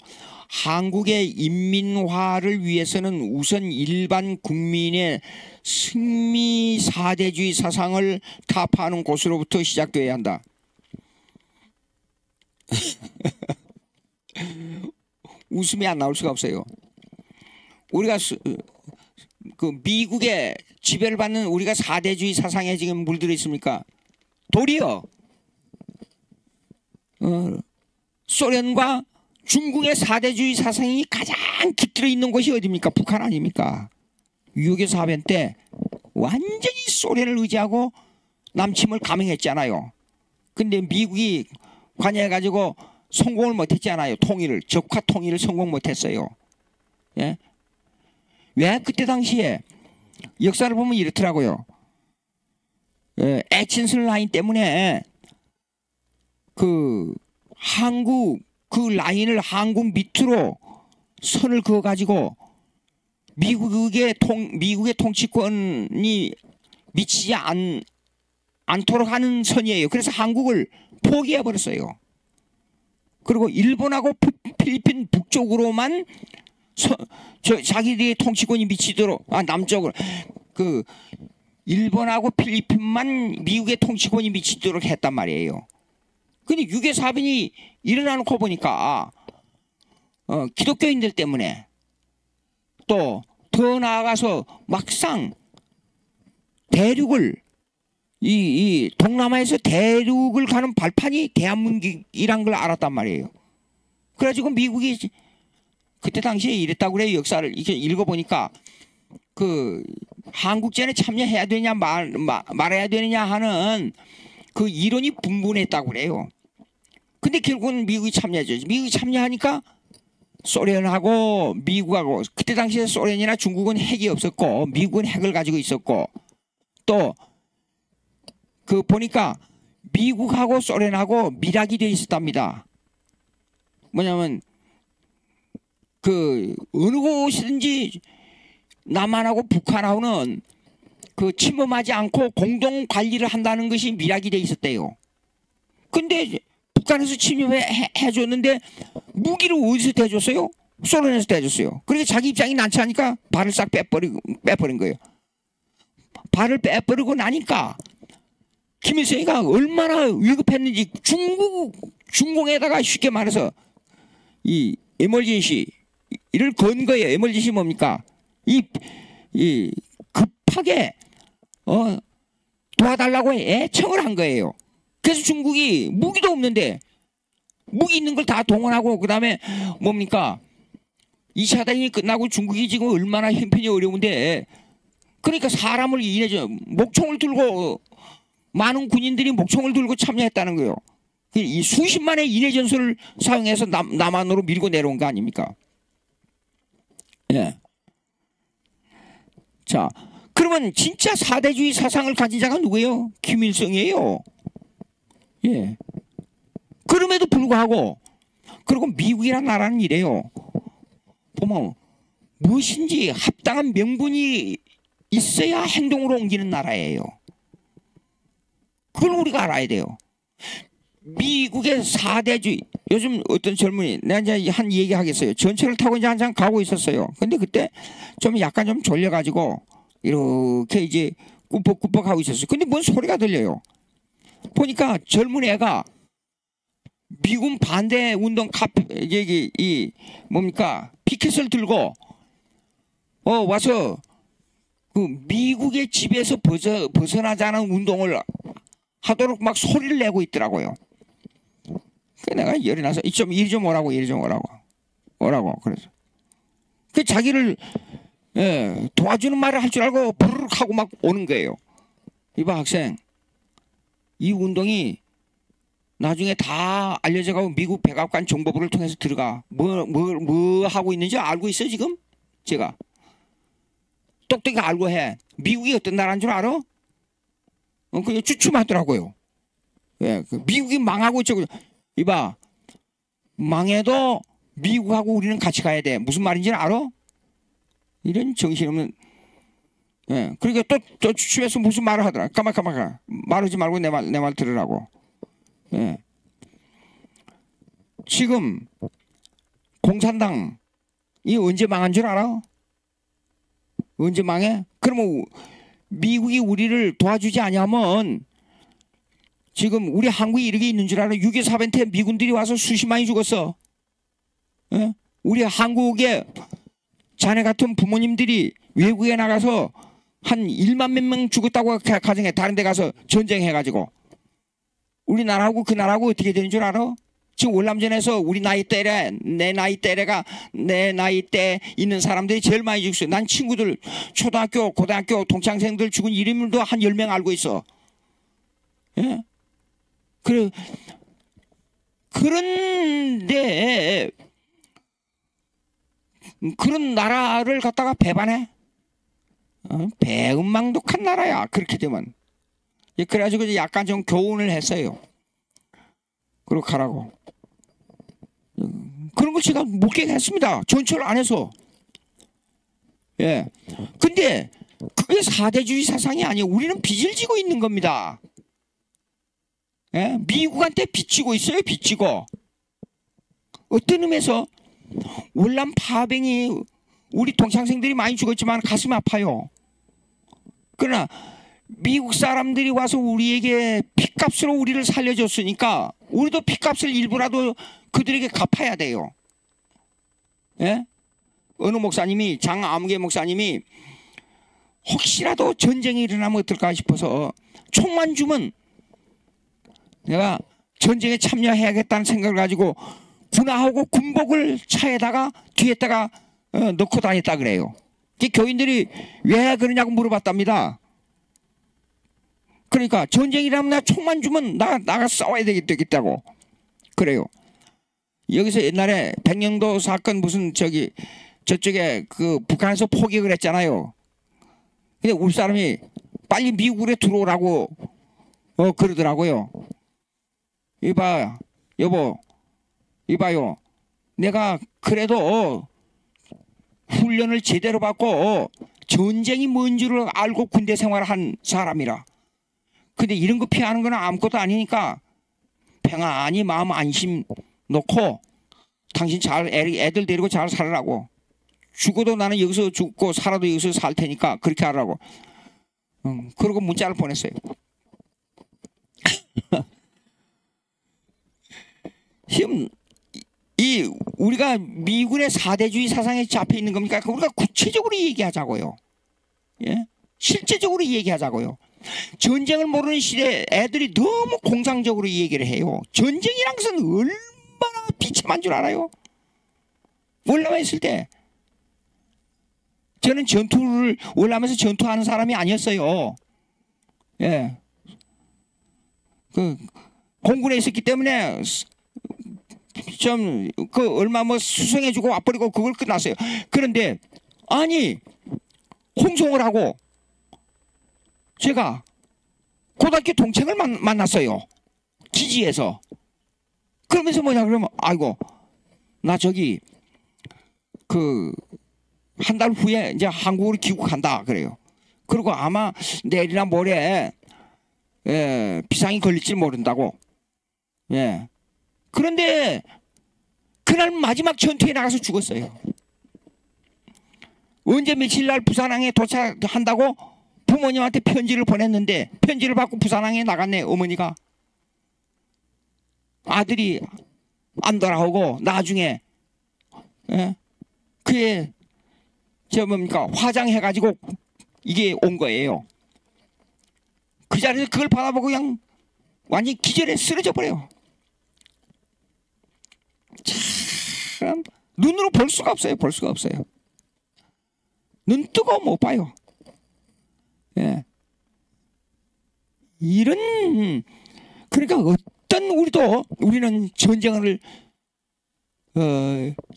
[SPEAKER 1] 한국의 인민화를 위해서는 우선 일반 국민의 승리 사대주의 사상을 타파하는 곳으로부터 시작되어야 한다. 웃음이 안 나올 수가 없어요. 우리가 그 미국의 지배를 받는 우리가 사대주의 사상에 지금 물들어 있습니까? 도리어 소련과 중국의 사대주의 사상이 가장 깃들어 있는 곳이 어디입니까? 북한 아닙니까? 6.25 사변 때 완전히 소련을 의지하고 남침을 감행했잖아요. 근데 미국이 관여해가지고 성공을 못했잖아요. 통일을, 적화 통일을 성공 못했어요. 예? 왜 그때 당시에 역사를 보면 이렇더라고요. 에친슬 라인 때문에 그 한국 그 라인을 한국 밑으로 선을 그어가지고 미국의 통치권이 미치지 않도록 하는 선이에요. 그래서 한국을 포기해버렸어요. 그리고 일본하고 필리핀 북쪽으로만 자기들의 통치권이 미치도록, 남쪽으로, 그 일본하고 필리핀만 미국의 통치권이 미치도록 했단 말이에요. 근데 6.25 사변이 일어나놓고 보니까 기독교인들 때문에, 또 더 나아가서 막상 대륙을 이 동남아에서 대륙을 가는 발판이 대한민국이란 걸 알았단 말이에요. 그래가지고 미국이 그때 당시에 이랬다고 그래요. 역사를 이렇게 읽어보니까 그 한국전에 참여해야 되냐 말아야 되느냐 하는 그 이론이 분분했다고 그래요. 근데 결국은 미국이 참여하죠. 미국이 참여하니까 소련하고 미국하고, 그때 당시에 소련이나 중국은 핵이 없었고 미국은 핵을 가지고 있었고, 또 그 보니까 미국하고 소련하고 밀약이 돼 있었답니다. 뭐냐면 그 어느 곳이든지 남한하고 북한하고는 그 침범하지 않고 공동 관리를 한다는 것이 밀약이 돼 있었대요. 근데 북한에서 침입해 줬는데 무기를 어디서 대줬어요? 소련에서 대줬어요. 그러니까 자기 입장이 난처하니까 발을 싹 빼버린 거예요. 발을 빼버리고 나니까 김일성이가 얼마나 위급했는지 중공에다가 쉽게 말해서 이 에멀전시를 건 거예요. 에멀전시 뭡니까? 이 급하게 도와달라고 애청을 한 거예요. 그래서 중국이 무기도 없는데 무기 있는 걸 다 동원하고, 그 다음에 뭡니까? 2차 대전이 끝나고 중국이 지금 얼마나 형편이 어려운데, 그러니까 사람을 인해서 목총을 들고, 많은 군인들이 목총을 들고 참여했다는 거예요. 이 수십만의 인해 전술을 사용해서 남한으로 밀고 내려온 거 아닙니까? 예. 자, 그러면 진짜 사대주의 사상을 가진 자가 누구예요? 김일성이에요. 예. 그럼에도 불구하고, 그리고 미국이라는 나라는 이래요. 보면 무엇인지 합당한 명분이 있어야 행동으로 옮기는 나라예요. 그걸 우리가 알아야 돼요. 미국의 사대주의, 요즘 어떤 젊은이, 내가 이제 한 얘기 하겠어요. 전철을 타고 이제 한참 가고 있었어요. 근데 그때 좀 약간 좀 졸려가지고 이렇게 이제 꾸벅꾸벅 하고 있었어요. 근데 뭔 소리가 들려요. 보니까 젊은 애가 미군 반대 운동 뭡니까 피켓을 들고 와서 그 미국의 집에서 벗어나자는 운동을 하도록 막 소리를 내고 있더라고요. 그 내가 열이 나서 이리 좀 오라고 그래서 그 자기를 도와주는 말을 할 줄 알고 부르륵 하고 막 오는 거예요. 이봐 학생, 이 운동이 나중에 다 알려져가고 미국 백악관 정보부를 통해서 들어가. 뭐 하고 있는지 알고 있어 지금? 제가 똑똑히 알고 해. 미국이 어떤 나라인 줄 알아? 그냥 주춤하더라고요. 예, 미국이 망하고 있죠. 이봐, 망해도 미국하고 우리는 같이 가야 돼. 무슨 말인지 알아? 이런 정신없는. 예, 그러니까 또 주춤해서 무슨 말을 하더라. 가만 말하지 말고 내 말 들으라고. 예. 지금 공산당이 언제 망한 줄 알아? 언제 망해? 그러면 미국이 우리를 도와주지 않으면 지금 우리 한국이 이렇게 있는 줄 알아? 6.25 사변 때 미군들이 와서 수십만이 죽었어. 예? 우리 한국의 자네 같은 부모님들이 외국에 나가서 한 1만 몇 명 죽었다고 가정해. 다른 데 가서 전쟁해가지고. 우리나라하고 그 나라하고 어떻게 되는 줄 알아? 지금 월남전에서 우리 나이 때래, 내 나이 때 있는 사람들이 제일 많이 죽었어요. 난 친구들 초등학교, 고등학교 동창생들 죽은 이름도 한 10명 알고 있어. 예? 그런데 그런 나라를 갖다가 배반해? 배은망덕한 나라야. 그렇게 되면. 그래가지고 약간 좀 교훈을 했어요. 그러고 가라고. 그런 걸 제가 목격했습니다. 전철 안에서. 예. 근데 그게 사대주의 사상이 아니에요. 우리는 빚을 지고 있는 겁니다. 예? 미국한테 빚지고 있어요. 빚지고. 어떤 의미에서 월남 파병이 우리 동창생들이 많이 죽었지만 가슴이 아파요. 그러나 미국 사람들이 와서 우리에게 핏값으로 우리를 살려줬으니까 우리도 핏값을 일부라도 그들에게 갚아야 돼요. 예? 어느 목사님이, 장아무개 목사님이 혹시라도 전쟁이 일어나면 어떨까 싶어서 총만 주면 내가 전쟁에 참여해야겠다는 생각을 가지고 군화하고 군복을 차에다가 뒤에다가 넣고 다녔다 그래요. 교인들이 왜 그러냐고 물어봤답니다. 그러니까 전쟁이라면 나 총만 주면 나가 싸워야 되겠다고 그래요. 여기서 옛날에 백령도 사건 무슨 저쪽에 그 북한에서 포격을 했잖아요. 근데 우리 사람이 빨리 미국에 들어오라고 그러더라고요. 이봐 여보, 이봐요, 내가 그래도 훈련을 제대로 받고 전쟁이 뭔 줄을 알고 군대 생활을 한 사람이라. 근데 이런 거 피하는 건 아무것도 아니니까 평안히 마음 안심 놓고 당신 잘 애들 데리고 잘 살으라고. 죽어도 나는 여기서 죽고 살아도 여기서 살 테니까 그렇게 하라고. 그러고 문자를 보냈어요. 지금 우리가 미군의 사대주의 사상에 잡혀 있는 겁니까? 우리가 구체적으로 얘기하자고요. 예? 실제적으로 얘기하자고요. 전쟁을 모르는 시대에 애들이 너무 공상적으로 얘기를 해요. 전쟁이란 것은 얼마나 비참한 줄 알아요? 월남에 있을 때 저는 전투를 월남에서 전투하는 사람이 아니었어요. 예, 그 공군에 있었기 때문에 좀 얼마 수송해주고 와버리고 그걸 끝났어요. 그런데 아니 홍성을 하고 제가 고등학교 동창을 만났어요. 기지에서. 그러면서 뭐냐 그러면 아이고 나 저기 한 달 후에 이제 한국으로 귀국한다 그래요. 그리고 아마 내일이나 모레 비상이 걸릴지 모른다고. 예. 그런데 그날 마지막 전투에 나가서 죽었어요. 언제 며칠 날 부산항에 도착한다고 부모님한테 편지를 보냈는데 편지를 받고 부산항에 나갔네. 어머니가. 아들이 안 돌아오고 나중에 그의 화장해가지고 이게 온 거예요. 그 자리에서 그걸 받아보고 그냥 완전히 기절해 쓰러져 버려요. 참 눈으로 볼 수가 없어요. 볼 수가 없어요. 눈 뜨고 못 봐요. 예. 그러니까 우리는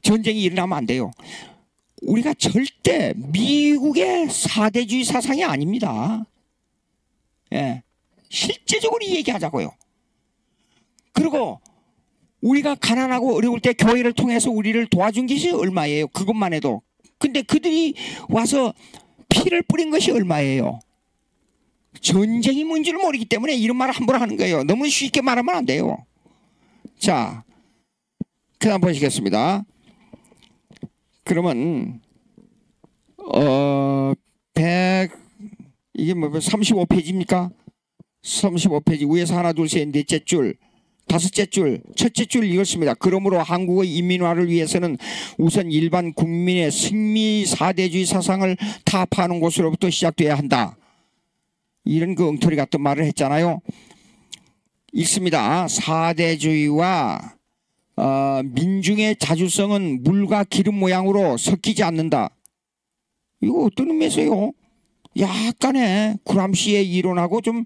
[SPEAKER 1] 전쟁이 일어나면 안 돼요. 우리가 절대 미국의 사대주의 사상이 아닙니다. 예. 실제적으로 얘기하자고요. 그리고 우리가 가난하고 어려울 때 교회를 통해서 우리를 도와준 것이 얼마예요? 그것만 해도. 근데 그들이 와서 피를 뿌린 것이 얼마예요? 전쟁이 뭔지를 모르기 때문에 이런 말을 함부로 하는 거예요. 너무 쉽게 말하면 안 돼요. 자, 그 다음 보시겠습니다. 그러면 이게 35페이지입니까? 35페이지 위에서 하나 둘 셋 넷째 줄 다섯째 줄 첫째 줄 읽었습니다. 그러므로 한국의 인민화를 위해서는 우선 일반 국민의 승리 사대주의 사상을 타파하는 곳으로부터 시작돼야 한다. 이런 엉터리 같은 말을 했잖아요. 읽습니다. 사대주의와 민중의 자주성은 물과 기름 모양으로 섞이지 않는다. 이거 어떤 의미에서요? 약간의 구람시의 이론하고 좀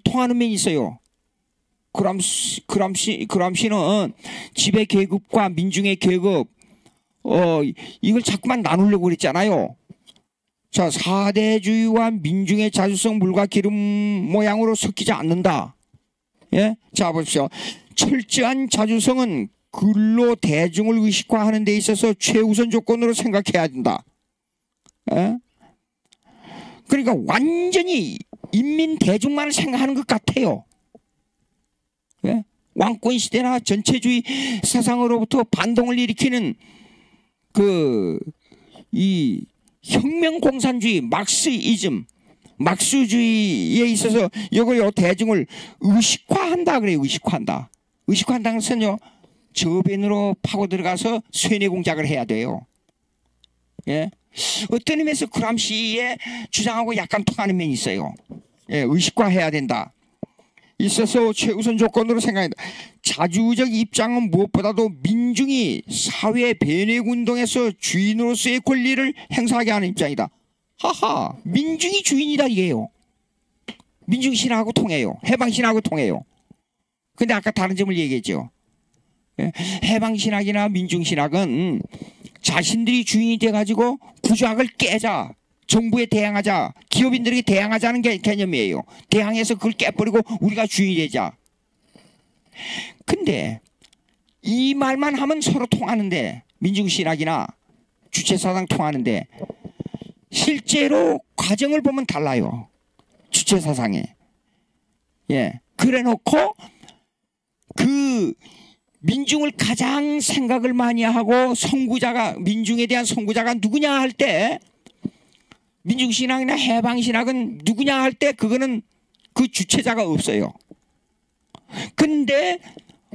[SPEAKER 1] 통하는 면이 있어요. 구람시는 지배 계급과 민중의 계급 이걸 자꾸만 나누려고 그랬잖아요. 자, 사대주의와 민중의 자주성 물과 기름 모양으로 섞이지 않는다. 예? 자, 보십시오. 철저한 자주성은 근로 대중을 의식화하는 데 있어서 최우선 조건으로 생각해야 된다. 예? 그러니까 완전히 인민 대중만을 생각하는 것 같아요. 예? 왕권 시대나 전체주의 사상으로부터 반동을 일으키는 이 혁명 공산주의 막스주의에 있어서 이걸 대중을 의식화한다 그래요. 의식화한다는 것은요, 저변으로 파고 들어가서 쇠뇌 공작을 해야 돼요. 예? 어떤 의미에서 그람시의 주장하고 약간 통하는 면이 있어요. 예, 의식화해야 된다. 있어서 최우선 조건으로 생각한다. 자주적 입장은 무엇보다도 민중이 사회 변혁 운동에서 주인으로서의 권리를 행사하게 하는 입장이다. 하하, 민중이 주인이다 이게요. 민중신하고 통해요. 해방신하고 통해요. 근데 아까 다른 점을 얘기했죠. 해방신학이나 민중신학은 자신들이 주인이 돼가지고 구조학을 깨자, 정부에 대항하자, 기업인들에게 대항하자는 게 개념이에요. 대항해서 그걸 깨버리고 우리가 주인이 되자. 근데 이 말만 하면 서로 통하는데, 민중신학이나 주체사상 통하는데 실제로 과정을 보면 달라요. 주체사상에. 예, 그래 놓고 그 민중을 가장 생각을 많이 하고 선구자가, 민중에 대한 선구자가 누구냐 할 때, 민중신학이나 해방신학은 누구냐 할 때 그거는 그 주체자가 없어요. 근데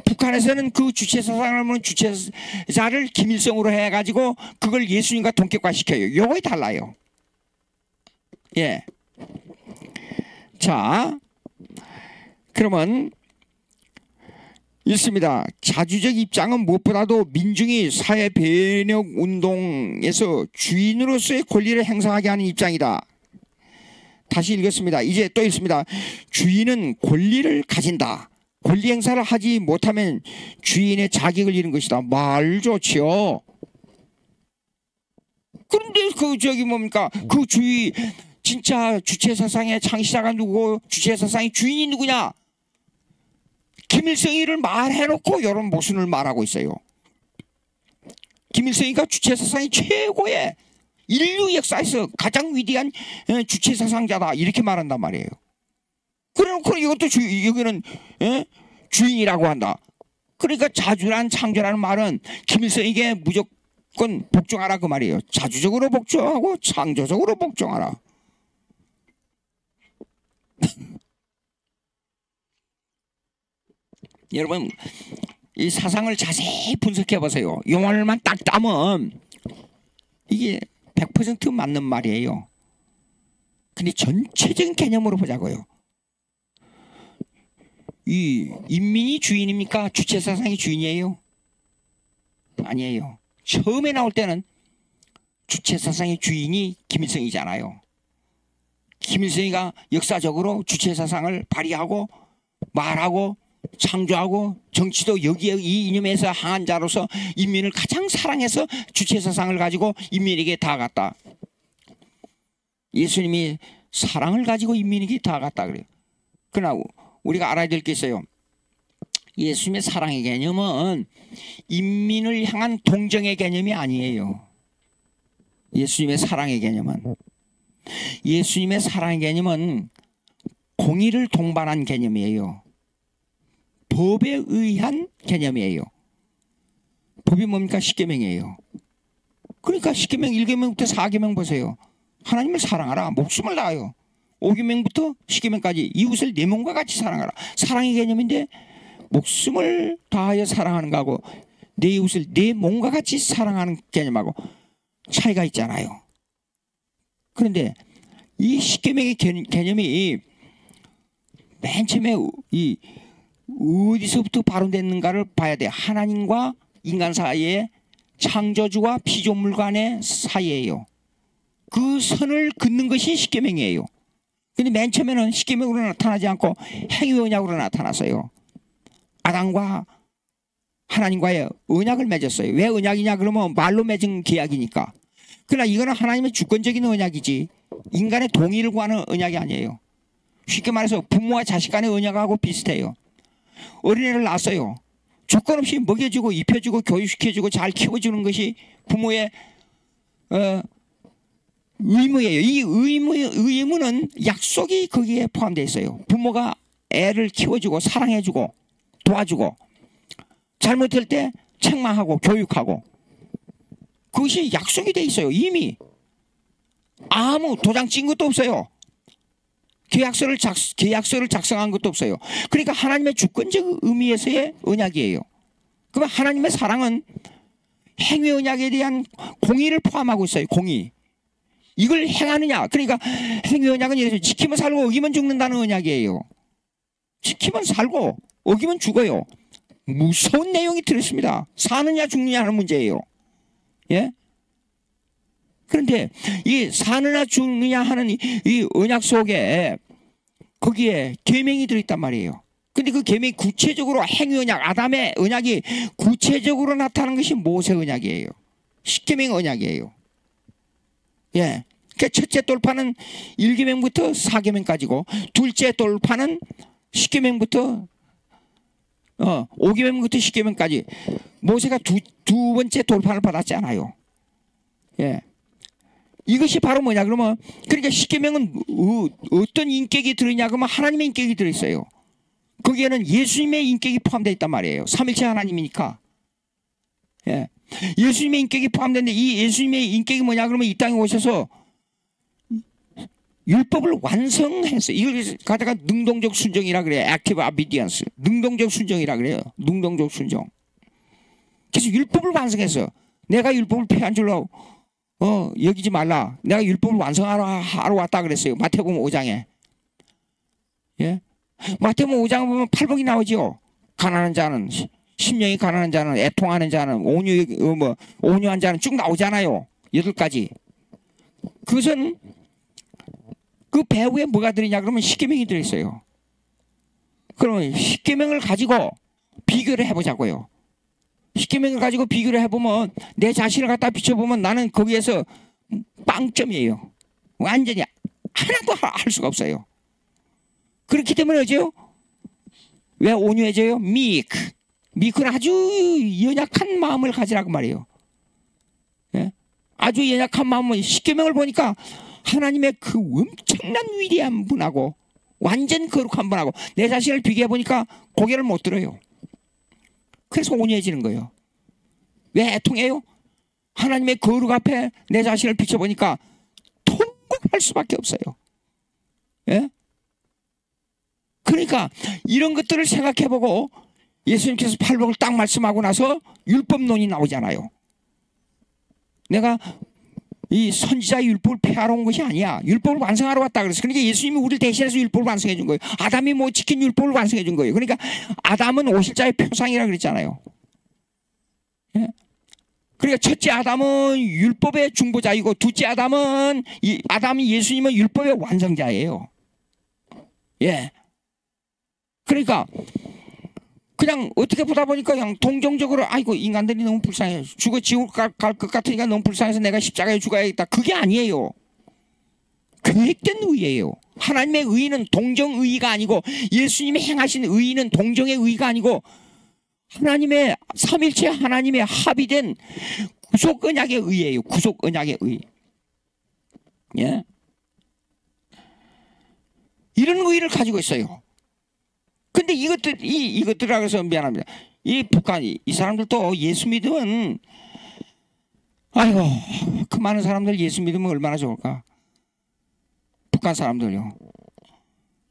[SPEAKER 1] 북한에서는 그 주체사상을 하면 주체자를 김일성으로 해가지고 그걸 예수님과 동격화시켜요. 요거에 달라요. 예. 자, 그러면 있습니다. 자주적 입장은 무엇보다도 민중이 사회 변혁 운동에서 주인으로서의 권리를 행사하게 하는 입장이다. 다시 읽었습니다. 이제 또 읽습니다. 주인은 권리를 가진다. 권리 행사를 하지 못하면 주인의 자격을 잃은 것이다. 말 좋지요. 그런데 그 저기 뭡니까? 그 주의 진짜 주체사상의 창시자가 누구고 주체사상의 주인이 누구냐? 김일성이를 말해놓고 이런 모순을 말하고 있어요. 김일성이가 주체사상의 최고의 인류 역사에서 가장 위대한 주체사상자다 이렇게 말한단 말이에요. 그래놓고 이것도 여기는 주인이라고 한다. 그러니까 자주란 창조라는 말은 김일성에게 무조건 복종하라 그 말이에요. 자주적으로 복종하고 창조적으로 복종하라. 여러분 이 사상을 자세히 분석해 보세요. 용어를만 딱 따면 이게 100% 맞는 말이에요. 근데 전체적인 개념으로 보자고요. 이 인민이 주인입니까? 주체사상이 주인이에요? 아니에요. 처음에 나올 때는 주체사상의 주인이 김일성이잖아요. 김일성이가 역사적으로 주체사상을 발휘하고 말하고 창조하고 정치도 여기에 이 이념에서 항한 자로서 인민을 가장 사랑해서 주체사상을 가지고 인민에게 다가갔다. 예수님이 사랑을 가지고 인민에게 다가갔다 그래요. 그러나 우리가 알아야 될 게 있어요. 예수님의 사랑의 개념은 인민을 향한 동정의 개념이 아니에요. 예수님의 사랑의 개념은 공의를 동반한 개념이에요. 법에 의한 개념이에요. 법이 뭡니까? 십계명이에요. 그러니까 십계명 1계명부터 4계명 보세요. 하나님을 사랑하라. 목숨을 다하여. 5계명부터 10계명까지 이웃을 내 몸과 같이 사랑하라. 사랑의 개념인데 목숨을 다하여 사랑하는 거하고 내 이웃을 내 몸과 같이 사랑하는 개념하고 차이가 있잖아요. 그런데 이 10계명의 개념이 맨 처음에 이 어디서부터 발현됐는가를 봐야 돼. 하나님과 인간 사이에 창조주와 피조물 간의 사이예요. 그 선을 긋는 것이 십계명이에요. 근데 맨 처음에는 십계명으로 나타나지 않고 행위 언약으로 나타났어요. 아담과 하나님과의 언약을 맺었어요. 왜 언약이냐 그러면 말로 맺은 계약이니까. 그러나 이거는 하나님의 주권적인 언약이지 인간의 동의를 구하는 언약이 아니에요. 쉽게 말해서 부모와 자식 간의 언약하고 비슷해요. 어린애를 낳았어요. 조건 없이 먹여주고 입혀주고 교육시켜주고 잘 키워주는 것이 부모의 의무예요. 이 의무는 약속이 거기에 포함되어 있어요. 부모가 애를 키워주고 사랑해주고 도와주고 잘못할 때 책망하고 교육하고 그것이 약속이 되어 있어요. 이미 아무 도장 찍은 것도 없어요. 계약서를 작성한 것도 없어요. 그러니까 하나님의 주권적 의미에서의 언약이에요. 그러면 하나님의 사랑은 행위 언약에 대한 공의를 포함하고 있어요. 공의. 이걸 행하느냐. 그러니까 행위 언약은 예수 지키면 살고 어기면 죽는다는 언약이에요. 지키면 살고 어기면 죽어요. 무서운 내용이 들었습니다. 사느냐 죽느냐 하는 문제예요. 예? 그런데 이 사느냐 죽느냐 하는 이 언약 속에 거기에 계명이 들어있단 말이에요. 근데 그 계명이 구체적으로 행위 언약, 아담의 언약이 구체적으로 나타나는 것이 모세 언약이에요. 십계명 언약이에요. 예. 그러니까 첫째 돌파는 1계명부터 4계명까지고 둘째 돌파는 10계명부터 5계명부터 10계명까지 모세가 두 번째 돌파를 받았지 않아요. 예. 이것이 바로 뭐냐 그러면 그러니까 10계명은 어떤 인격이 들어있냐 그러면 하나님의 인격이 들어있어요. 거기에는 예수님의 인격이 포함되어 있단 말이에요. 삼일체 하나님이니까. 예. 예수님의 인격이 포함되는데 이 예수님의 인격이 뭐냐 그러면 이 땅에 오셔서 율법을 완성했어요. 이걸 가다가 능동적 순종이라 그래요. active obedience. 능동적 순종이라 그래요. 능동적 순종. 그래서 율법을 완성했어. 내가 율법을 폐한 줄로 여기지 말라. 내가 율법을 완성하러 왔다 그랬어요. 마태복음 5장에. 예? 마태복음 5장에 보면 팔복이 나오죠. 가난한 자는 심령이 가난한 자는 애통하는 자는 온유한 자는 쭉 나오잖아요. 8가지. 그것은 그 배후에 뭐가 들어있냐 그러면 십계명이 들어있어요. 그러면 십계명을 가지고 비교를 해보자고요. 십계명을 가지고 비교를 해보면 내 자신을 갖다 비춰보면 나는 거기에서 빵점이에요. 완전히 하나도 할 수가 없어요. 그렇기 때문에 어째요? 왜 온유해져요? 미크는 아주 연약한 마음을 가지라고 말이에요. 예? 아주 연약한 마음은 십계명을 보니까 하나님의 그 엄청난 위대한 분하고 완전 거룩한 분하고 내 자신을 비교해 보니까 고개를 못 들어요. 그래서 온유해지는 거예요. 왜 애통해요? 하나님의 거룩 앞에 내 자신을 비춰보니까 통곡할 수밖에 없어요. 예? 그러니까 이런 것들을 생각해보고 예수님께서 팔복을 딱 말씀하고 나서 율법론이 나오잖아요. 내가 이 선지자의 율법을 폐하러 온 것이 아니야. 율법을 완성하러 왔다 그랬어. 그러니까 예수님이 우리를 대신해서 율법을 완성해 준 거예요. 아담이 못 지킨 율법을 완성해 준 거예요. 그러니까 아담은 오실자의 표상이라 그랬잖아요. 예? 그러니까 첫째 아담은 율법의 중보자이고 둘째 아담이 예수님은 율법의 완성자예요. 예. 그러니까 그냥 어떻게 보다 보니까 그냥 동정적으로 아이고 인간들이 너무 불쌍해. 죽어 지옥 갈 것 같으니까 너무 불쌍해서 내가 십자가에 죽어야겠다. 그게 아니에요. 계획된 의예요. 하나님의 의는 동정의가 아니고 예수님이 행하신 의는 동정의 의가 아니고 하나님의 삼일체 하나님의 합의된 구속 언약의 의예요. 구속 언약의 의. 예? 이런 의를 가지고 있어요. 근데 이것들이라고 해서 미안합니다. 이 북한, 이 사람들도 예수 믿으면, 아이고, 그 많은 사람들 예수 믿으면 얼마나 좋을까. 북한 사람들요.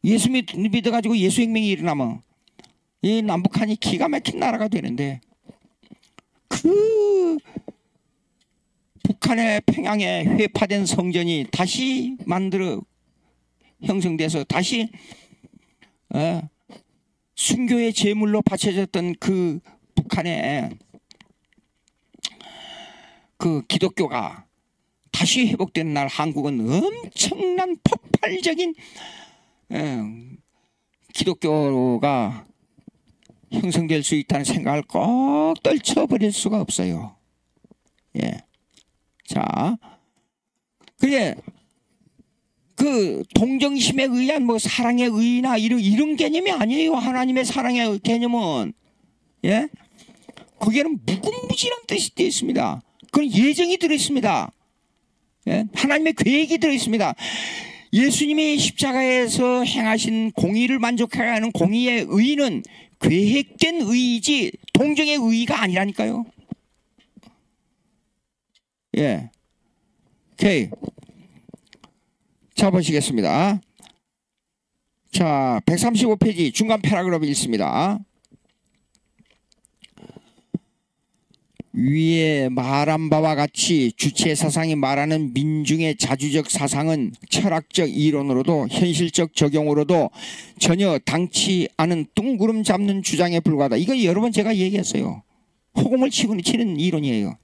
[SPEAKER 1] 예수 믿어가지고 예수 혁명이 일어나면, 이 남북한이 기가 막힌 나라가 되는데, 그, 북한의 평양에 회파된 성전이 다시 형성돼서 다시, 순교의 제물로 바쳐졌던 그 북한의 그 기독교가 다시 회복된 날 한국은 엄청난 폭발적인 기독교가 형성될 수 있다는 생각을 꼭 떨쳐버릴 수가 없어요. 예. 자, 그게 그 동정심에 의한 뭐 사랑의 의나 이런 개념이 아니에요. 하나님의 사랑의 개념은 예, 거기에는 무궁무진한 뜻이 되어 있습니다. 그건 예정이 들어 있습니다. 예? 하나님의 계획이 들어 있습니다. 예수님이 십자가에서 행하신 공의를 만족하게 하는 공의의 의는 계획된 의이지 동정의 의가 아니라니까요. 예, 오케이. 자, 보시겠습니다. 자, 135페이지 중간 패러그래프 읽습니다. 위에 말한 바와 같이 주체 사상이 말하는 민중의 자주적 사상은 철학적 이론으로도 현실적 적용으로도 전혀 당치 않은 뚱구름 잡는 주장에 불과하다. 이거 여러 번 제가 얘기했어요. 호금을 치는 이론이에요.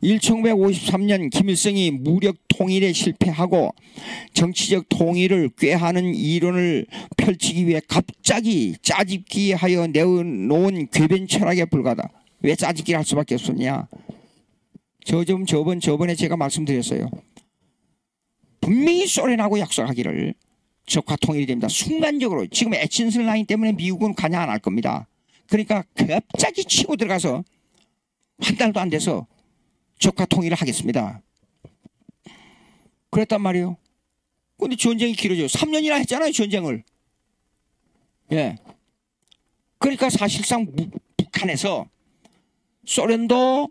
[SPEAKER 1] 1953년 김일성이 무력 통일에 실패하고 정치적 통일을 꾀하는 이론을 펼치기 위해 갑자기 짜집기 하여 내어놓은 궤변 철학에 불과하다. 왜 짜집기를 할 수밖에 없었냐? 저번에 제가 말씀드렸어요. 분명히 소련하고 약속하기를 적화 통일이 됩니다. 순간적으로 지금 에친슨 라인 때문에 미국은 관여 안 할 겁니다. 그러니까 갑자기 치고 들어가서 한 달도 안 돼서 적화 통일을 하겠습니다. 그랬단 말이에요. 근데 전쟁이 길어져요. 3년이나 했잖아요, 전쟁을. 예. 그러니까 사실상 북한에서 소련도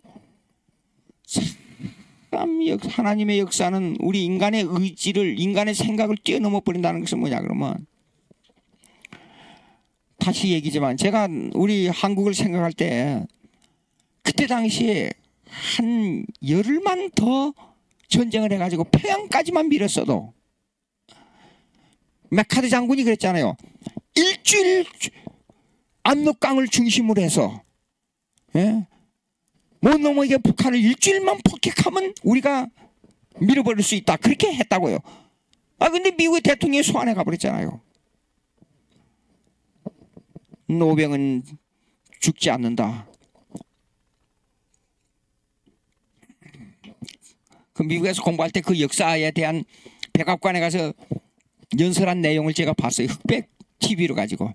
[SPEAKER 1] 하나님의 역사는 우리 인간의 의지를, 인간의 생각을 뛰어넘어 버린다는 것은 뭐냐 그러면, 다시 얘기지만 제가 우리 한국을 생각할 때 그때 당시에 한 열흘만 더 전쟁을 해가지고 평양까지만 밀었어도, 메카드 장군이 그랬잖아요. 일주일 압록강을 중심으로 해서, 예? 못 넘어게 북한을 일주일만 폭격하면 우리가 밀어버릴 수 있다. 그렇게 했다고요. 근데 미국의 대통령이 소환해 가버렸잖아요. 노병은 죽지 않는다. 그 미국에서 공부할 때 그 역사에 대한 백악관에 가서 연설한 내용을 제가 봤어요. 흑백 TV로 가지고.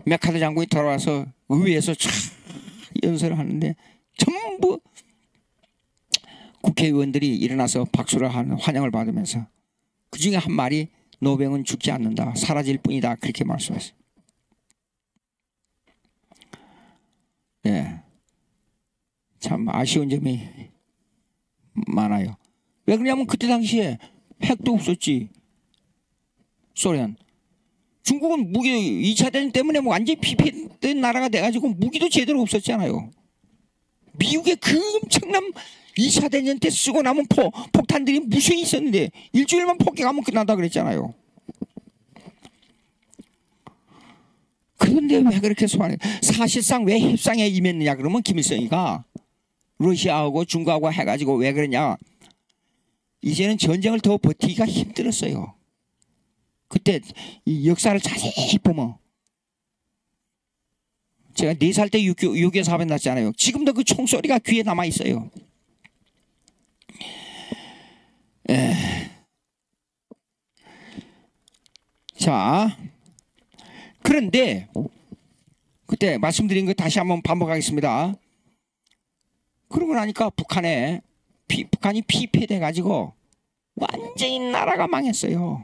[SPEAKER 1] 메카드 장군이 돌아와서 의회에서 촤 연설을 하는데 전부 국회의원들이 일어나서 박수를 하는, 환영을 받으면서 그 중에 한 말이 노병은 죽지 않는다. 사라질 뿐이다. 그렇게 말씀했어요. 예. 참 아쉬운 점이 많아요. 왜 그러냐면 그때 당시에 핵도 없었지. 소련. 중국은 무기 2차 대전 때문에 뭐 완전히 피폐된 나라가 돼가지고 무기도 제대로 없었잖아요. 미국의 그 엄청난 2차 대전 때 쓰고 남은 폭탄들이 무수히 있었는데 일주일만 폭격하면 끝난다 그랬잖아요. 그런데 왜 그렇게 소환해? 사실상 왜 협상에 임했느냐 그러면 김일성이가 러시아하고 중국하고 해가지고 왜 그러냐? 이제는 전쟁을 더 버티기가 힘들었어요. 그때 이 역사를 자세히 보면, 제가 4살 때 6.25 사변 났잖아요. 지금도 그 총소리가 귀에 남아있어요. 자, 그런데 그때 말씀드린 거 다시 한번 반복하겠습니다. 그러고 나니까 북한이 피폐돼 가지고 완전히 나라가 망했어요.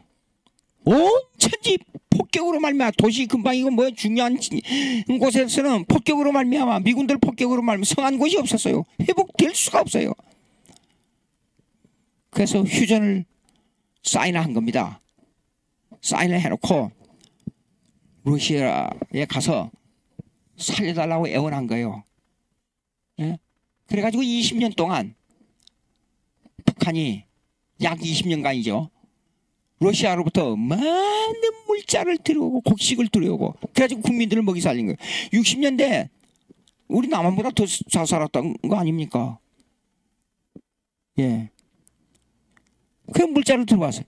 [SPEAKER 1] 온 천지 폭격으로 말미암아, 도시 근방이고 뭐 중요한 곳에서는 폭격으로 말미암아, 미군들 폭격으로 말미암아 성한 곳이 없었어요. 회복될 수가 없어요. 그래서 휴전을 사인한 겁니다. 사인을 해놓고 러시아에 가서 살려달라고 애원한 거예요. 예? 그래가지고 20년 동안 북한이 약 20년간이죠. 러시아로부터 많은 물자를 들여오고 곡식을 들여오고 그래가지고 국민들을 먹이 살린 거예요. 60년대 우리 남한보다 더 잘 살았던 거 아닙니까? 예. 그 물자를 들어왔어요.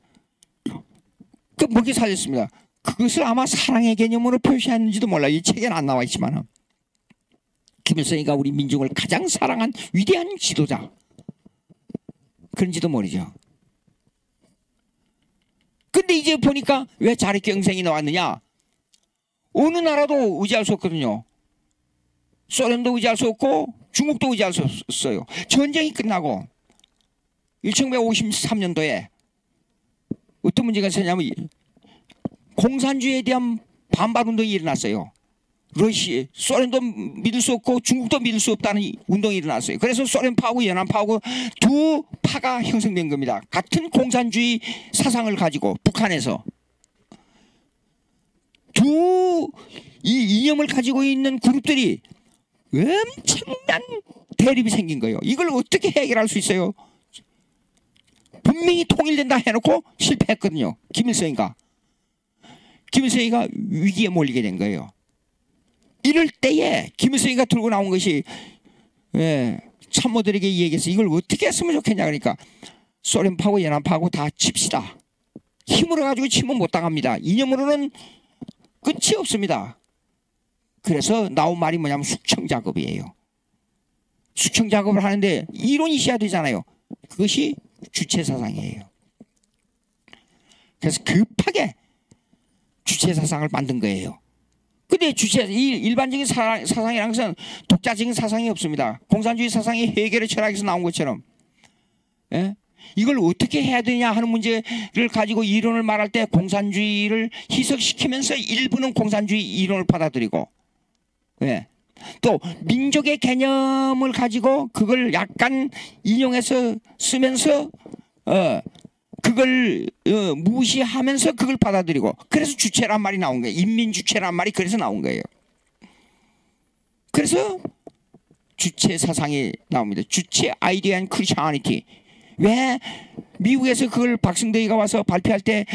[SPEAKER 1] 그 먹이 살렸습니다. 그것을 아마 사랑의 개념으로 표시했는지도 몰라요. 이 책에는 안 나와 있지만 김일성이가 우리 민족을 가장 사랑한 위대한 지도자 그런지도 모르죠. 근데 이제 보니까 왜 자력경쟁이 나왔느냐? 어느 나라도 의지할 수 없거든요. 소련도 의지할 수 없고 중국도 의지할 수 없어요. 전쟁이 끝나고 1953년도에 어떤 문제가 있었냐면 공산주의에 대한 반발운동이 일어났어요. 소련도 믿을 수 없고 중국도 믿을 수 없다는 운동이 일어났어요. 그래서 소련파하고 연합파하고 두 파가 형성된 겁니다. 같은 공산주의 사상을 가지고 북한에서 두 이 이념을 가지고 있는 그룹들이 엄청난 대립이 생긴 거예요. 이걸 어떻게 해결할 수 있어요? 분명히 통일된다 해놓고 실패했거든요. 김일성이가 위기에 몰리게 된 거예요. 이럴 때에 김일성이가 들고 나온 것이 참모들에게 얘기해서 이걸 어떻게 했으면 좋겠냐. 그러니까 소련파고 연합파고 다 칩시다. 힘으로 가지고 치면 못 당합니다. 이념으로는 끝이 없습니다. 그래서 나온 말이 뭐냐면 숙청작업이에요. 숙청작업을 하는데 이론이 있어야 되잖아요. 그것이 주체사상이에요. 그래서 급하게 주체사상을 만든 거예요. 근데 일반적인 사상이라는 것은 독자적인 사상이 없습니다. 공산주의 사상이 해결의 철학에서 나온 것처럼. 예? 이걸 어떻게 해야 되냐 하는 문제를 가지고 이론을 말할 때 공산주의를 희석시키면서 일부는 공산주의 이론을 받아들이고, 예. 또 민족의 개념을 가지고 그걸 약간 인용해서 쓰면서 그걸 무시하면서 그걸 받아들이고, 그래서 주체란 말이 나온 거예요. 인민주체란 말이 그래서 나온 거예요. 그래서 주체 사상이 나옵니다. 주체 아이디어 앤 크리스천니티. 왜 미국에서 그걸 박승대가 와서 발표할 때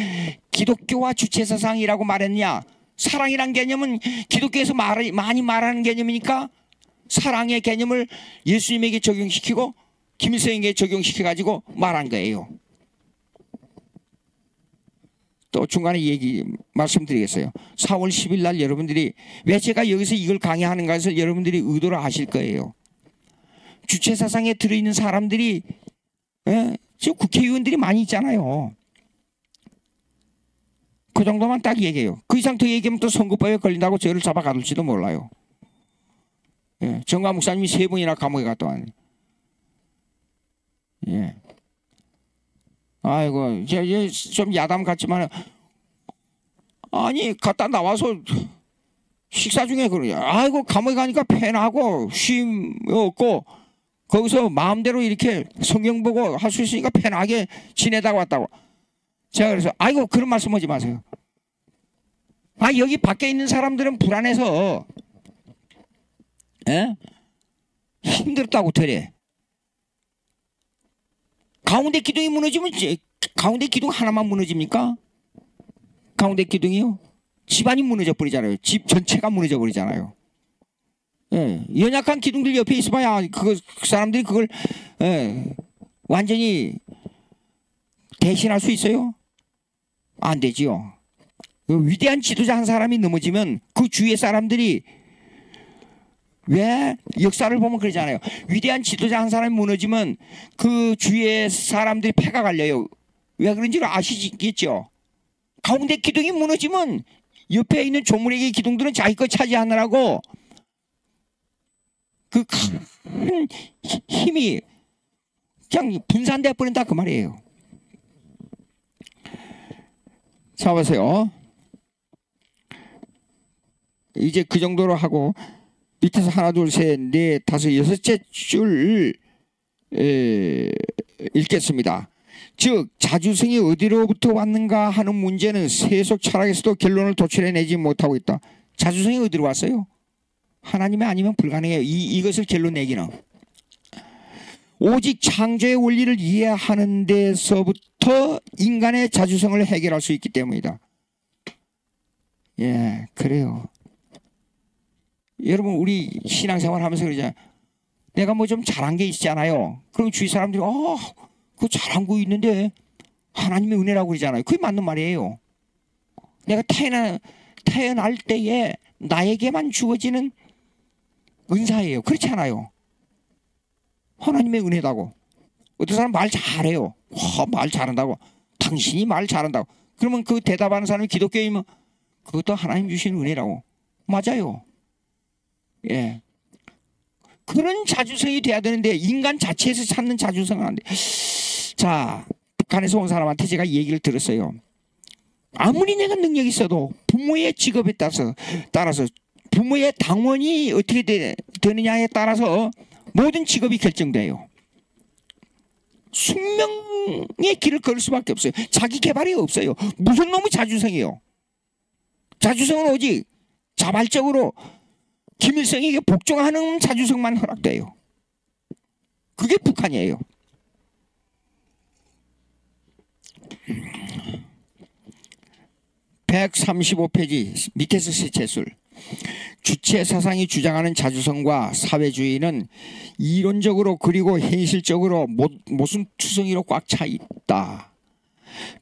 [SPEAKER 1] 기독교와 주체 사상이라고 말했냐? 사랑이란 개념은 기독교에서 많이 말하는 개념이니까 사랑의 개념을 예수님에게 적용시키고 김일성에게 적용시켜가지고 말한 거예요. 또 중간에 말씀드리겠어요. 4월 10일 날 여러분들이 왜 제가 여기서 이걸 강의하는가 해서 여러분들이 의도를 아실 거예요. 주체사상에 들어있는 사람들이 지금 국회의원들이 많이 있잖아요. 그 정도만 딱 얘기해요. 그 이상 더 얘기하면 또 선거법에 걸린다고 저를 잡아가둘지도 몰라요. 예, 정가 목사님이 3번이나 감옥에 갔다 왔네. 예. 아이고, 좀 야담 같지만, 아니, 갔다 나와서 식사 중에 그러냐. 아이고, 감옥에 가니까 편하고, 쉼 없고, 거기서 마음대로 이렇게 성경 보고 할 수 있으니까 편하게 지내다가 왔다고. 제가 그래서, 아이고, 그런 말씀 하지 마세요. 아, 여기 밖에 있는 사람들은 불안해서, 힘들었다고 그래. 가운데 기둥이 무너지면 가운데 기둥 하나만 무너집니까? 가운데 기둥이요? 집안이 무너져 버리잖아요. 집 전체가 무너져 버리잖아요. 예, 연약한 기둥들 옆에 있어봐야 그 사람들이 그걸 완전히 대신할 수 있어요? 안 되지요. 그 위대한 지도자 한 사람이 넘어지면 그 주위의 사람들이 왜 역사를 보면 그러잖아요. 위대한 지도자 한 사람이 무너지면 그 주위의 사람들이 패가 갈려요. 왜 그런지를 아시겠죠? 가운데 기둥이 무너지면 옆에 있는 조물의 기둥들은 자기 거 차지하느라고 그 큰 힘이 그냥 분산돼 버린다 그 말이에요. 자 보세요. 이제 그 정도로 하고 밑에서 하나 둘 셋 넷 다섯 여섯째 줄 읽겠습니다. 즉 자주성이 어디로부터 왔는가 하는 문제는 세속 철학에서도 결론을 도출해내지 못하고 있다. 자주성이 어디로 왔어요? 하나님이 아니면 불가능해요. 이것을 결론 내기는. 오직 창조의 원리를 이해하는 데서부터 인간의 자주성을 해결할 수 있기 때문이다. 예, 그래요. 여러분 우리 신앙생활 하면서 그러잖아요. 내가 뭐 좀 잘한 게 있잖아요. 그럼 주위 사람들이 그거 잘한 거 있는데 하나님의 은혜라고 그러잖아요. 그게 맞는 말이에요. 내가 태어날 때에 나에게만 주어지는 은사예요. 그렇지 않아요. 하나님의 은혜다고. 어떤 사람 말 잘해요. 말 잘한다고. 당신이 말 잘한다고. 그러면 그 대답하는 사람이 기독교이면 그것도 하나님 주신 은혜라고. 맞아요. 예. 그런 자주성이 돼야 되는데 인간 자체에서 찾는 자주성은 안 돼. 자, 북한에서 온 사람한테 제가 얘기를 들었어요. 아무리 내가 능력이 있어도 부모의 직업에 따라서 부모의 당원이 어떻게 되느냐에 따라서 모든 직업이 결정돼요. 숙명의 길을 걸을 수밖에 없어요. 자기 개발이 없어요. 무슨 놈의 자주성이에요. 자주성은 오직 자발적으로 김일성에게 복종하는 자주성만 허락돼요. 그게 북한이에요. (135페이지) 밑에서 세체술. 주체 사상이 주장하는 자주성과 사회주의는 이론적으로 그리고 현실적으로 모순투성이로 꽉 차 있다.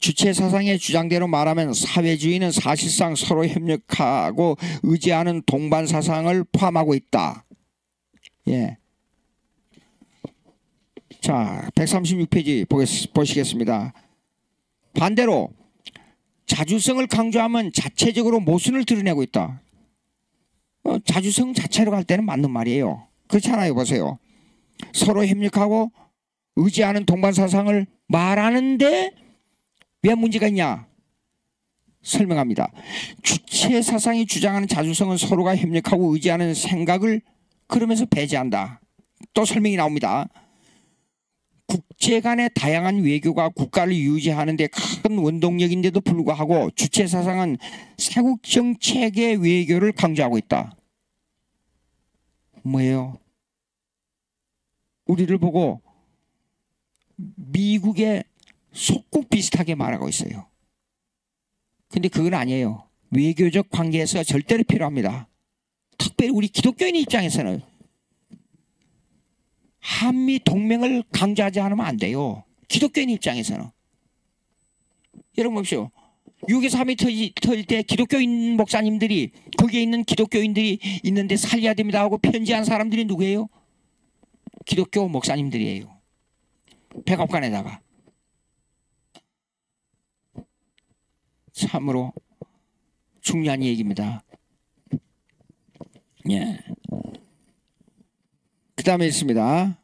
[SPEAKER 1] 주체 사상의 주장대로 말하면 사회주의는 사실상 서로 협력하고 의지하는 동반 사상을 포함하고 있다. 예. 자, 136페이지 보시겠습니다. 반대로 자주성을 강조하면 자체적으로 모순을 드러내고 있다. 자주성 자체로 갈 때는 맞는 말이에요. 그렇잖아요. 보세요. 서로 협력하고 의지하는 동반 사상을 말하는데 왜 문제가 있냐? 설명합니다. 주체 사상이 주장하는 자주성은 서로가 협력하고 의지하는 생각을 그러면서 배제한다. 또 설명이 나옵니다. 국제 간의 다양한 외교가 국가를 유지하는 데 큰 원동력인데도 불구하고 주체 사상은 세국 정책의 외교를 강조하고 있다. 뭐예요? 우리를 보고 미국의 속국 비슷하게 말하고 있어요. 근데 그건 아니에요. 외교적 관계에서 절대로 필요합니다. 특별히 우리 기독교인 입장에서는 한미 동맹을 강조하지 않으면 안 돼요. 기독교인 입장에서는. 여러분 보십시오. 6.23이 터질 때 기독교인 목사님들이 거기에 있는 기독교인들이 있는데 살려야 됩니다 하고 편지한 사람들이 누구예요? 기독교 목사님들이에요. 백악관에다가. 참으로 중요한 얘기입니다. 예. 그 다음에 있습니다.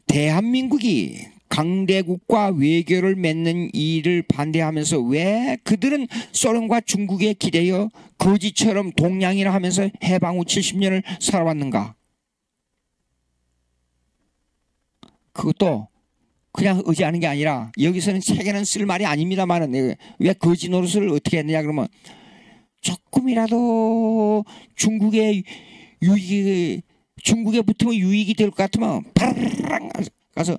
[SPEAKER 1] 대한민국이 강대국과 외교를 맺는 일을 반대하면서 왜 그들은 소련과 중국에 기대어 거지처럼 동양이라 하면서 해방 후 70년을 살아왔는가? 그것도 그냥 의지하는 게 아니라 여기서는 책에는 쓸 말이 아닙니다만은 왜 거지 노릇을 어떻게 했느냐 그러면 조금이라도 중국에 붙으면 유익이 될 것 같으면 바르르 가서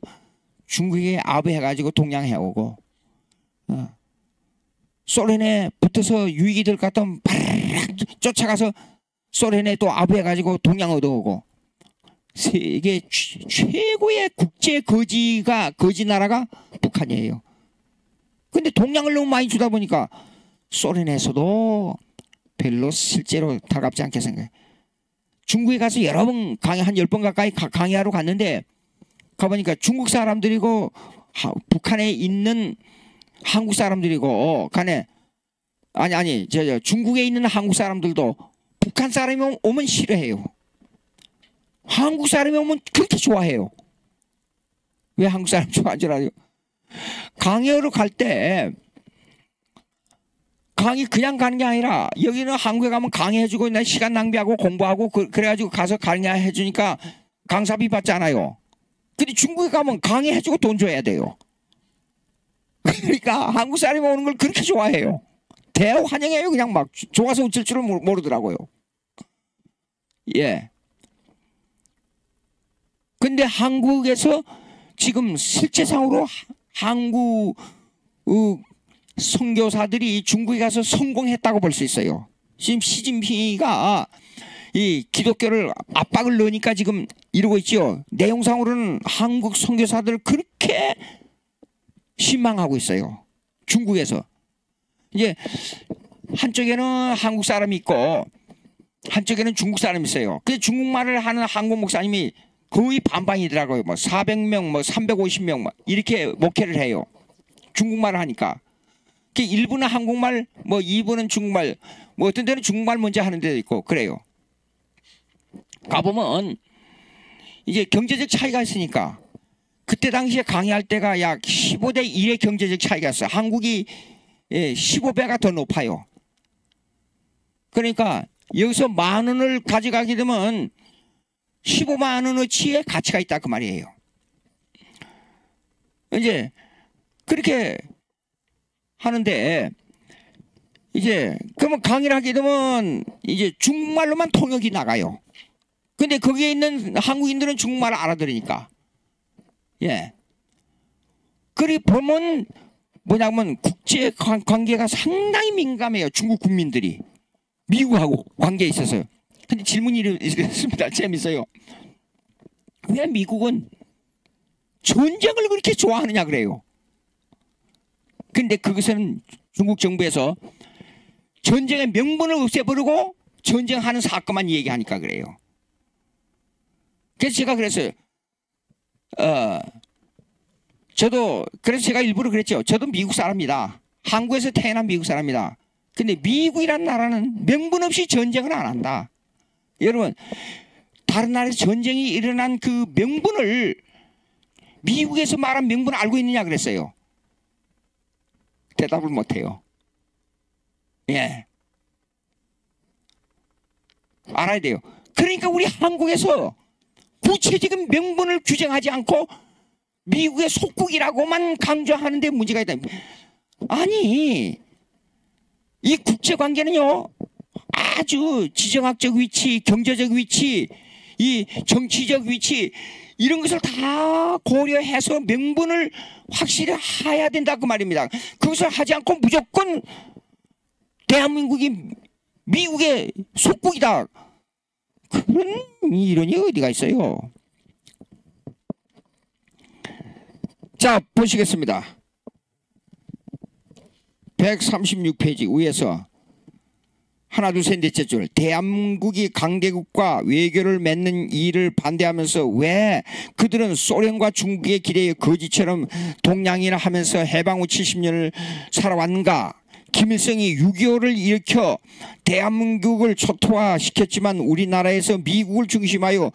[SPEAKER 1] 중국에 아부해가지고 동양해오고 소련에 붙어서 유익이 될 것 같으면 바르르 쫓아가서 소련에 또 아부해가지고 동양 얻어오고 세계 최고의 국제 거지 나라가 북한이에요. 근데 동양을 너무 많이 주다 보니까 소련에서도 별로 실제로 달갑지 않게 생각해요. 중국에 가서 여러 번 한 10번 가까이 강의하러 갔는데 가보니까 중국 사람들이고 북한에 있는 한국 사람들이고 간에 중국에 있는 한국 사람들도 북한 사람이 오면 싫어해요. 한국 사람이 오면 그렇게 좋아해요. 왜 한국 사람 좋아하는 줄 알아요? 강의하러 갈 때 강의 그냥 가는 게 아니라 여기는 한국에 가면 강의해주고 내 시간 낭비하고 공부하고 그래가지고 가서 강의해주니까 강사비 받잖아요. 근데 중국에 가면 강의해주고 돈 줘야 돼요. 그러니까 한국 사람이 오는 걸 그렇게 좋아해요. 대환영해요. 그냥 막 좋아서 어쩔 줄을 모르더라고요. 예. 근데 한국에서 지금 실제상으로 한국 선교사들이 중국에 가서 성공했다고 볼 수 있어요. 지금 시진핑이가 이 기독교를 압박을 넣으니까 지금 이러고 있죠. 내용상으로는 한국 선교사들을 그렇게 신망하고 있어요. 중국에서. 이제 한쪽에는 한국 사람이 있고 한쪽에는 중국 사람이 있어요. 근데 중국말을 하는 한국 목사님이 거의 반반이더라고요. 뭐 400명, 뭐 350명 뭐 이렇게 목회를 해요. 중국말을 하니까. 일부는 한국말, 뭐 2부는 중국말, 뭐 어떤 데는 중국말 먼저 하는 데도 있고 그래요. 가보면 이제 경제적 차이가 있으니까 그때 당시에 강의할 때가 약 15대 1의 경제적 차이가 있어요. 한국이 15배가 더 높아요. 그러니까 여기서 10,000원을 가져가게 되면 15만 원어치의 가치가 있다 그 말이에요. 이제 그렇게 하는데 이제 그러면 강의를 하게 되면 이제 중국말로만 통역이 나가요. 근데 거기에 있는 한국인들은 중국말을 알아들으니까. 예. 그리 보면 뭐냐면 국제 관계가 상당히 민감해요. 중국 국민들이 미국하고 관계에 있어서요. 근데 질문이 이렇습니다. 재밌어요. 왜 미국은 전쟁을 그렇게 좋아하느냐 그래요. 근데 그것은 중국 정부에서 전쟁의 명분을 없애버리고 전쟁하는 사건만 얘기하니까 그래요. 그래서 제가 그랬어요. 그래서 제가 일부러 그랬죠. 저도 미국 사람이다. 한국에서 태어난 미국 사람이다. 근데 미국이란 나라는 명분 없이 전쟁을 안 한다. 여러분, 다른 나라에서 전쟁이 일어난 그 명분을 미국에서 말한 명분을 알고 있느냐 그랬어요. 대답을 못해요. 예. 알아야 돼요. 그러니까 우리 한국에서 구체적인 명분을 규정하지 않고 미국의 속국이라고만 강조하는데 문제가 있다. 아니, 이 국제관계는요, 아주 지정학적 위치, 경제적 위치, 이 정치적 위치, 이런 것을 다 고려해서 명분을 확실히 해야 된다 그 말입니다. 그것을 하지 않고 무조건 대한민국이 미국의 속국이다. 그런 이론이 어디가 있어요? 자, 보시겠습니다. 136페이지 위에서 하나 둘 셋 넷째 줄. 대한민국이 강대국과 외교를 맺는 일을 반대하면서 왜 그들은 소련과 중국의 기대에 거지처럼 동양이나 하면서 해방 후 70년을 살아왔는가? 김일성이 6.25를 일으켜 대한민국을 초토화시켰지만 우리나라에서 미국을 중심하여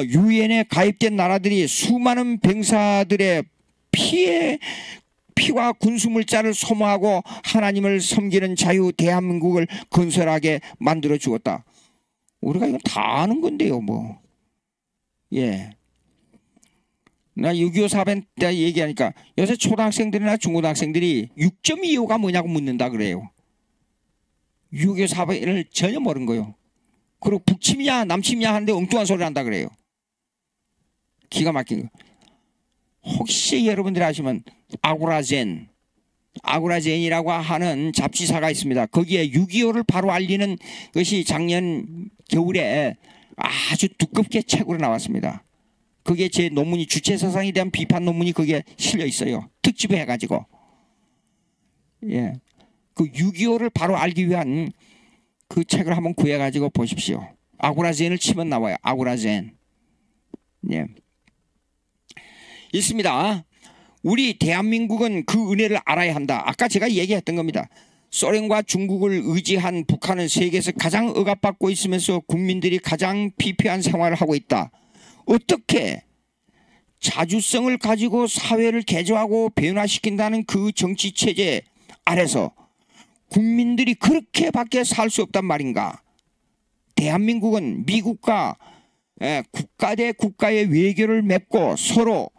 [SPEAKER 1] 유엔에 가입된 나라들이 수많은 병사들의 피와 군수물자를 소모하고 하나님을 섬기는 자유 대한민국을 건설하게 만들어 주었다. 우리가 이건 다 아는 건데요, 뭐. 예. 나 6.25 사변 때 얘기하니까 요새 초등학생들이나 중고등학생들이 6.25가 뭐냐고 묻는다 그래요. 6.25 사변을 전혀 모르는 거예요. 그리고 북침이냐 남침이냐 하는데 엉뚱한 소리를 한다 그래요. 기가 막힌 거. 혹시 여러분들이 아시면 아고라젠이라고 하는 잡지사가 있습니다. 거기에 6.25를 바로 알리는 것이 작년 겨울에 아주 두껍게 책으로 나왔습니다. 그게 제 논문이 주체사상에 대한 비판 논문이 거기에 실려 있어요. 특집을 해가지고. 예. 그 6.25를 바로 알기 위한 그 책을 한번 구해가지고 보십시오. 아고라젠을 치면 나와요. 아고라젠. 예. 있습니다. 우리 대한민국은 그 은혜를 알아야 한다. 아까 제가 얘기했던 겁니다. 소련과 중국을 의지한 북한은 세계에서 가장 억압받고 있으면서 국민들이 가장 피폐한 생활을 하고 있다. 어떻게 자주성을 가지고 사회를 개조하고 변화시킨다는 그 정치체제 아래서 국민들이 그렇게밖에 살 수 없단 말인가. 대한민국은 미국과 국가 대 국가의 외교를 맺고 서로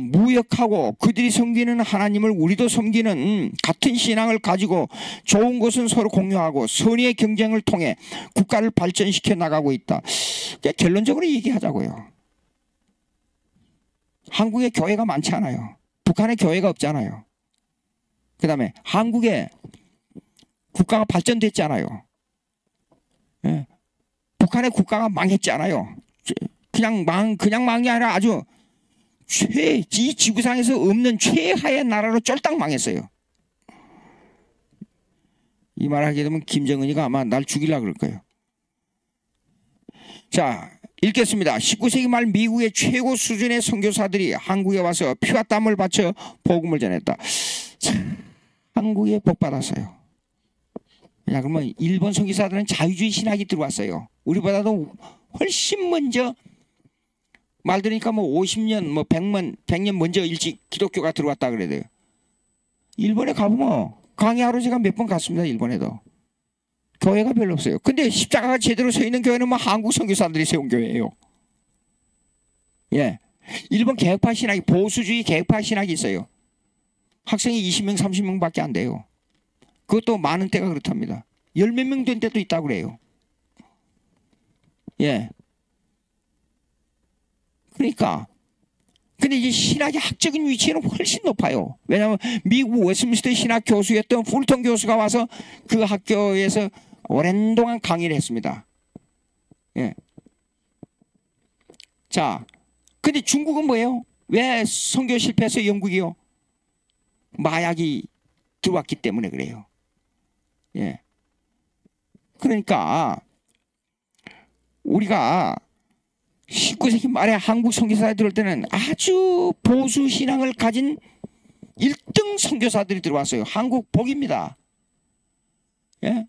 [SPEAKER 1] 무역하고 그들이 섬기는 하나님을 우리도 섬기는 같은 신앙을 가지고 좋은 것은 서로 공유하고 선의의 경쟁을 통해 국가를 발전시켜 나가고 있다. 결론적으로 얘기하자고요. 한국에 교회가 많지 않아요. 북한에 교회가 없잖아요. 그 다음에 한국에 국가가 발전됐지 않아요. 예. 북한의 국가가 망했지 않아요. 그냥 망이 아니라 아주 이 지구상에서 없는 최하의 나라로 쫄딱 망했어요. 이 말 하게 되면 김정은이가 아마 날 죽이려고 그럴 거예요. 자, 읽겠습니다. 19세기 말 미국의 최고 수준의 선교사들이 한국에 와서 피와 땀을 바쳐 복음을 전했다. 참, 한국에 복 받았어요. 야, 그러면 일본 선교사들은 자유주의 신학이 들어왔어요. 우리보다도 훨씬 먼저 말 들으니까 뭐 50년, 뭐 100년 먼저 일찍 기독교가 들어왔다 그래야 돼요. 일본에 가보면 강의하러 제가 몇 번 갔습니다. 일본에도. 교회가 별로 없어요. 근데 십자가가 제대로 서 있는 교회는 뭐 한국 선교사들이 세운 교회예요. 예. 일본 개혁파 신학이 보수주의 개혁파 신학이 있어요. 학생이 20명, 30명밖에 안 돼요. 그것도 많은 때가 그렇답니다. 10몇 명 된 때도 있다고 그래요. 예. 그러니까 근데 이제 신학의 학적인 위치는 훨씬 높아요. 왜냐하면 미국 웨스트민스터 신학 교수였던 풀턴 교수가 와서 그 학교에서 오랜 동안 강의를 했습니다. 예. 자, 근데 중국은 뭐예요? 왜 선교 실패해서 영국이요? 마약이 들어왔기 때문에 그래요. 예. 그러니까 우리가 19세기 말에 한국 선교사들 들어올 때는 아주 보수 신앙을 가진 1등 선교사들이 들어왔어요. 한국 복입니다. 예?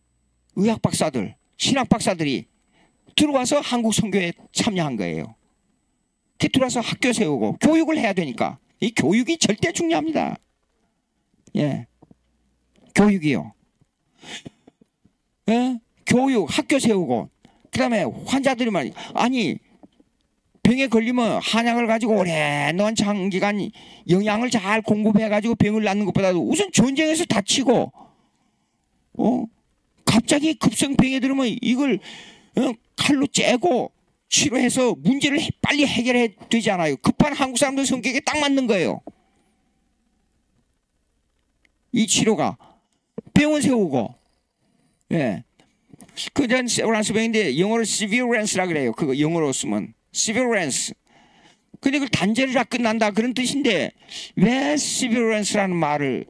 [SPEAKER 1] 의학 박사들, 신학 박사들이 들어와서 한국 선교에 참여한 거예요. 들어와서 학교 세우고 교육을 해야 되니까 이 교육이 절대 중요합니다. 예, 교육이요. 예? 교육, 학교 세우고 그다음에 환자들이 말이 아니 병에 걸리면 한약을 가지고 오랜동안 장기간 영양을 잘 공급해가지고 병을 낫는 것보다도 우선 전쟁에서 다치고 갑자기 급성병에 들으면 이걸 칼로 째고 치료해서 문제를 빨리 해결해야 되지 않아요. 급한 한국 사람들 성격에 딱 맞는 거예요. 이 치료가 병원 세우고 예. 그전 세브란스 병인데 영어로 severance라 그래요. 그거 영어로 쓰면 severance. 근데 그걸 단절이라 끝난다 그런 뜻인데 왜 severance라는 말을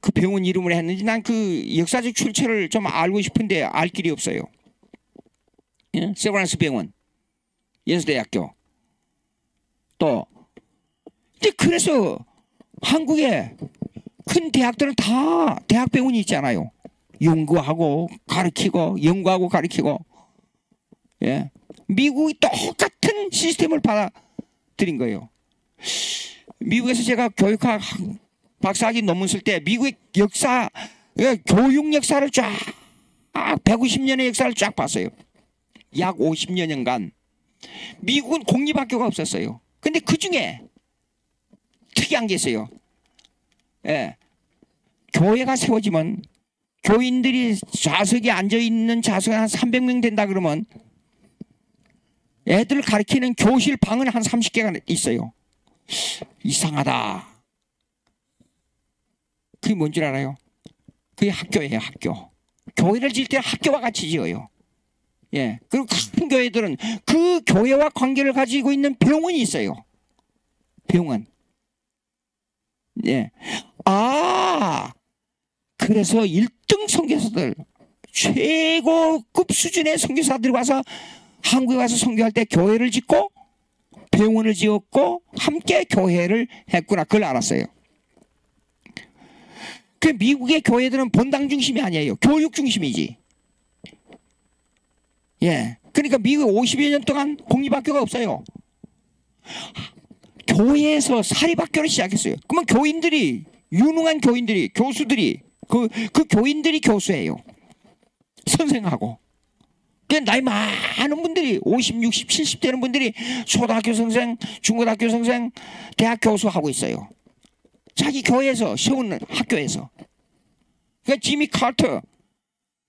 [SPEAKER 1] 그 병원 이름으로 했는지 난 그 역사적 출처를 좀 알고 싶은데 알 길이 없어요. 예? 세브란스 병원, 연세대학교. 또 근데 그래서 한국에 큰 대학들은 다 대학병원이 있잖아요. 연구하고 가르치고 연구하고 가르치고. 예. 미국이 똑같은 시스템을 받아들인 거예요. 미국에서 제가 교육학 박사학위 논문 쓸 때 미국의 역사, 교육 역사를 쫙 150년의 역사를 쫙 봤어요. 약 50여 년간 미국은 공립학교가 없었어요. 근데 그 중에 특이한 게 있어요. 예. 교회가 세워지면 교인들이 좌석에 앉아있는 좌석이 한 300명 된다 그러면 애들 가르치는 교실 방은 한 30개가 있어요. 이상하다. 그게 뭔 줄 알아요? 그게 학교예요, 학교. 교회를 지을 때 학교와 같이 지어요. 예. 그리고 큰 교회들은 그 교회와 관계를 가지고 있는 병원이 있어요. 병원. 예. 그래서 1등 선교사들, 최고급 수준의 선교사들이 와서 한국에 와서 선교할 때 교회를 짓고 병원을 지었고 함께 교회를 했구나. 그걸 알았어요. 그 미국의 교회들은 본당 중심이 아니에요. 교육 중심이지. 예. 그러니까 미국 50여 년 동안 공립학교가 없어요. 교회에서 사립학교를 시작했어요. 그러면 교인들이, 유능한 교인들이, 교수들이, 그 교인들이 교수예요. 선생하고. 나이 많은 분들이 50, 60, 70 되는 분들이 초등학교 선생, 중고등학교 선생, 대학 교수 하고 있어요. 자기 교회에서 세운 학교에서. 그러니까 지미 카터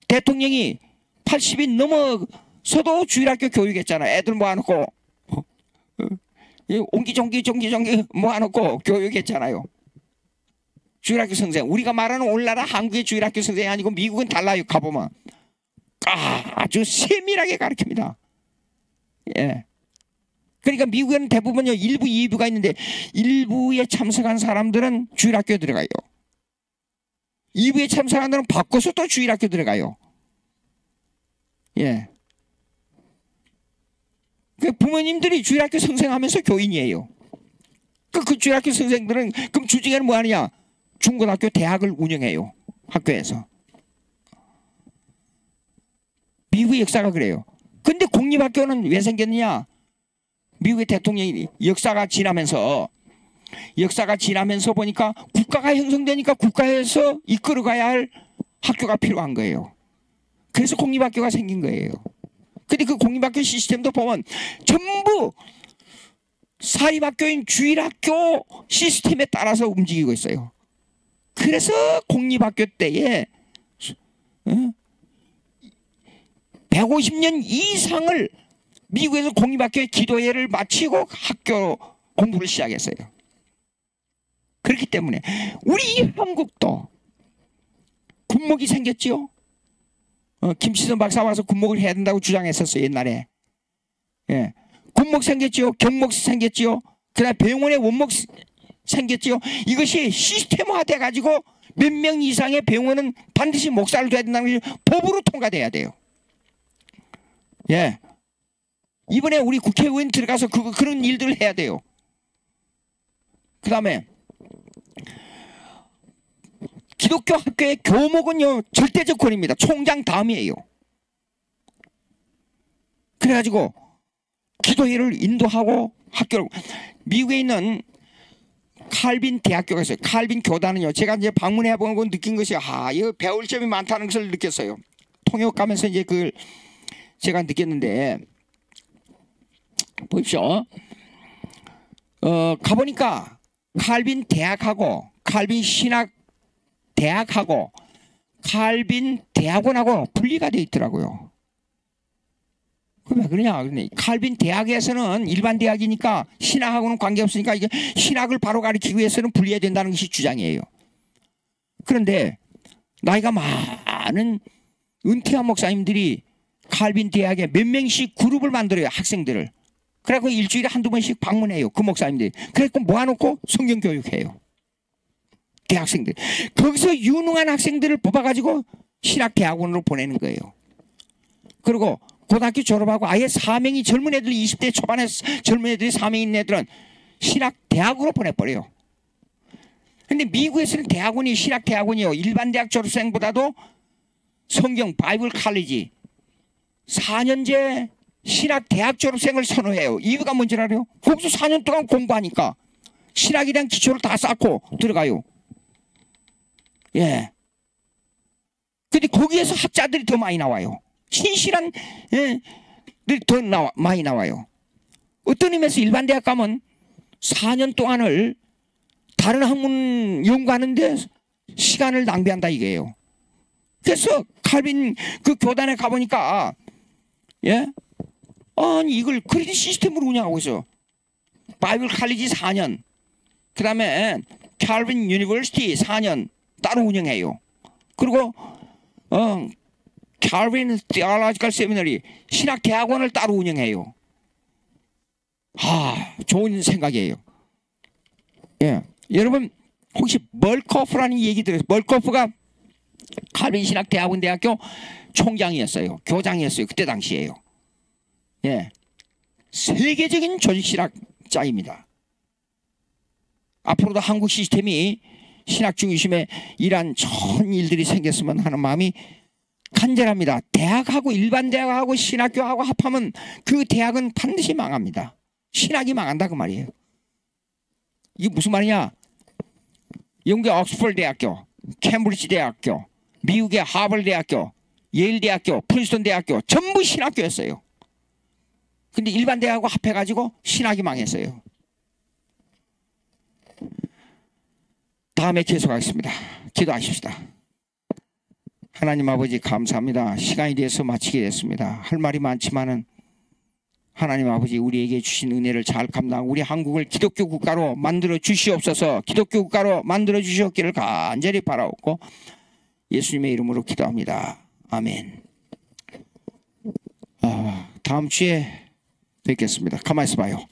[SPEAKER 1] 대통령이 80이 넘어서도 주일학교 교육했잖아. 애들 모아놓고 옹기종기 모아놓고 교육했잖아요. 주일학교 선생. 우리가 말하는 오늘나라 한국의 주일학교 선생이 아니고 미국은 달라요. 가보면 아주 세밀하게 가르칩니다. 예. 그러니까 미국에는 대부분요 1부, 2부가 있는데 1부에 참석한 사람들은 주일학교 들어가요. 2부에 참석한 사람들은 바꿔서 또 주일학교 들어가요. 예. 그 부모님들이 주일학교 선생하면서 교인이에요. 그 주일학교 선생들은 그럼 주중에는 뭐 하느냐? 중고등학교, 대학을 운영해요. 학교에서. 미국의 역사가 그래요. 근데 공립학교는 왜 생겼느냐? 미국의 대통령이 역사가 지나면서 보니까 국가가 형성되니까 국가에서 이끌어가야 할 학교가 필요한 거예요. 그래서 공립학교가 생긴 거예요. 근데 그 공립학교 시스템도 보면 전부 사립학교인 주일학교 시스템에 따라서 움직이고 있어요. 그래서 공립학교 때에 150년 이상을 미국에서 공립학교에 기도회를 마치고 학교 공부를 시작했어요. 그렇기 때문에 우리 한국도 군목이 생겼지요. 김치선 박사 와서 군목을 해야 된다고 주장했었어요, 옛날에. 예. 군목 생겼지요. 경목 생겼지요. 그다음에 병원에 원목 생겼지요. 이것이 시스템화돼 가지고 몇 명 이상의 병원은 반드시 목사를 돼야 된다는 것이 법으로 통과돼야 돼요. 예. 이번에 우리 국회의원 들어가서 그런 일들을 해야 돼요. 그 다음에 기독교 학교의 교목은요 절대적 권위입니다. 총장 다음이에요. 그래가지고 기도회를 인도하고 학교를, 미국에 있는 칼빈 대학교가 있어요. 칼빈 교단은요, 제가 이제 방문해 보고 느낀 것이 이거 배울 점이 많다는 것을 느꼈어요. 통역 가면서 이제 그걸 제가 느꼈는데, 보십시오. 가보니까 칼빈 대학하고 칼빈 신학 대학하고 칼빈 대학원하고 분리가 되어 있더라고요. 왜 그러냐? 칼빈 대학에서는 일반 대학이니까 신학하고는 관계없으니까 이게 신학을 바로 가르치기 위해서는 분리해야 된다는 것이 주장이에요. 그런데 나이가 많은 은퇴한 목사님들이 칼빈 대학에 몇 명씩 그룹을 만들어요. 학생들을. 그래갖고 일주일에 한두 번씩 방문해요. 그 목사님들이. 그래갖고 모아놓고 성경교육해요. 대학생들. 거기서 유능한 학생들을 뽑아가지고 신학대학원으로 보내는 거예요. 그리고 고등학교 졸업하고 아예 사명이 젊은 애들, 20대 초반에 젊은 애들이 사명 있는 애들은 신학대학으로 보내버려요. 근데 미국에서는 대학원이, 신학대학원이요, 일반 대학 졸업생보다도 성경 바이블 칼리지 4년제 신학대학 졸업생을 선호해요. 이유가 뭔지 알아요? 거기서 4년 동안 공부하니까 신학에 대한 기초를 다 쌓고 들어가요. 예. 근데 거기에서 학자들이 더 많이 나와요. 신실한 들이 더 많이 나와요. 어떤 의미에서 일반 대학 가면 4년 동안을 다른 학문 연구하는데 시간을 낭비한다 이게요. 그래서 칼빈 그 교단에 가보니까 아니 이걸 크레딧 시스템으로 운영하고 있어. 바이블 칼리지 4년, 그 다음에 칼빈 유니버시티 4년 따로 운영해요. 그리고 칼빈 테올로지컬 세미너리 신학대학원을 따로 운영해요. 좋은 생각이에요. 예, 여러분 혹시 멀커프라는 얘기 들으셨어요? 멀커프가 칼빈 신학대학원 대학교 총장이었어요. 교장이었어요. 그때 당시에요. 예, 세계적인 조직신학자입니다. 앞으로도 한국 시스템이 신학 중심의 이러한 좋은 일들이 생겼으면 하는 마음이 간절합니다. 대학하고 일반 대학하고 신학교하고 합하면 그 대학은 반드시 망합니다. 신학이 망한다 그 말이에요. 이게 무슨 말이냐? 영국의 옥스퍼드 대학교, 캠브리지 대학교, 미국의 하버드 대학교, 예일 대학교, 프린스턴 대학교 전부 신학교였어요. 근데 일반 대학하고 합해가지고 신학이 망했어요. 다음에 계속하겠습니다. 기도하십시다. 하나님 아버지 감사합니다. 시간이 돼서 마치게 됐습니다. 할 말이 많지만은 하나님 아버지 우리에게 주신 은혜를 잘 감당하고 우리 한국을 기독교 국가로 만들어 주시옵소서. 기독교 국가로 만들어 주시옵기를 간절히 바라옵고 예수님의 이름으로 기도합니다. 아멘. 다음 주에 뵙겠습니다. 가만히 있어 봐요.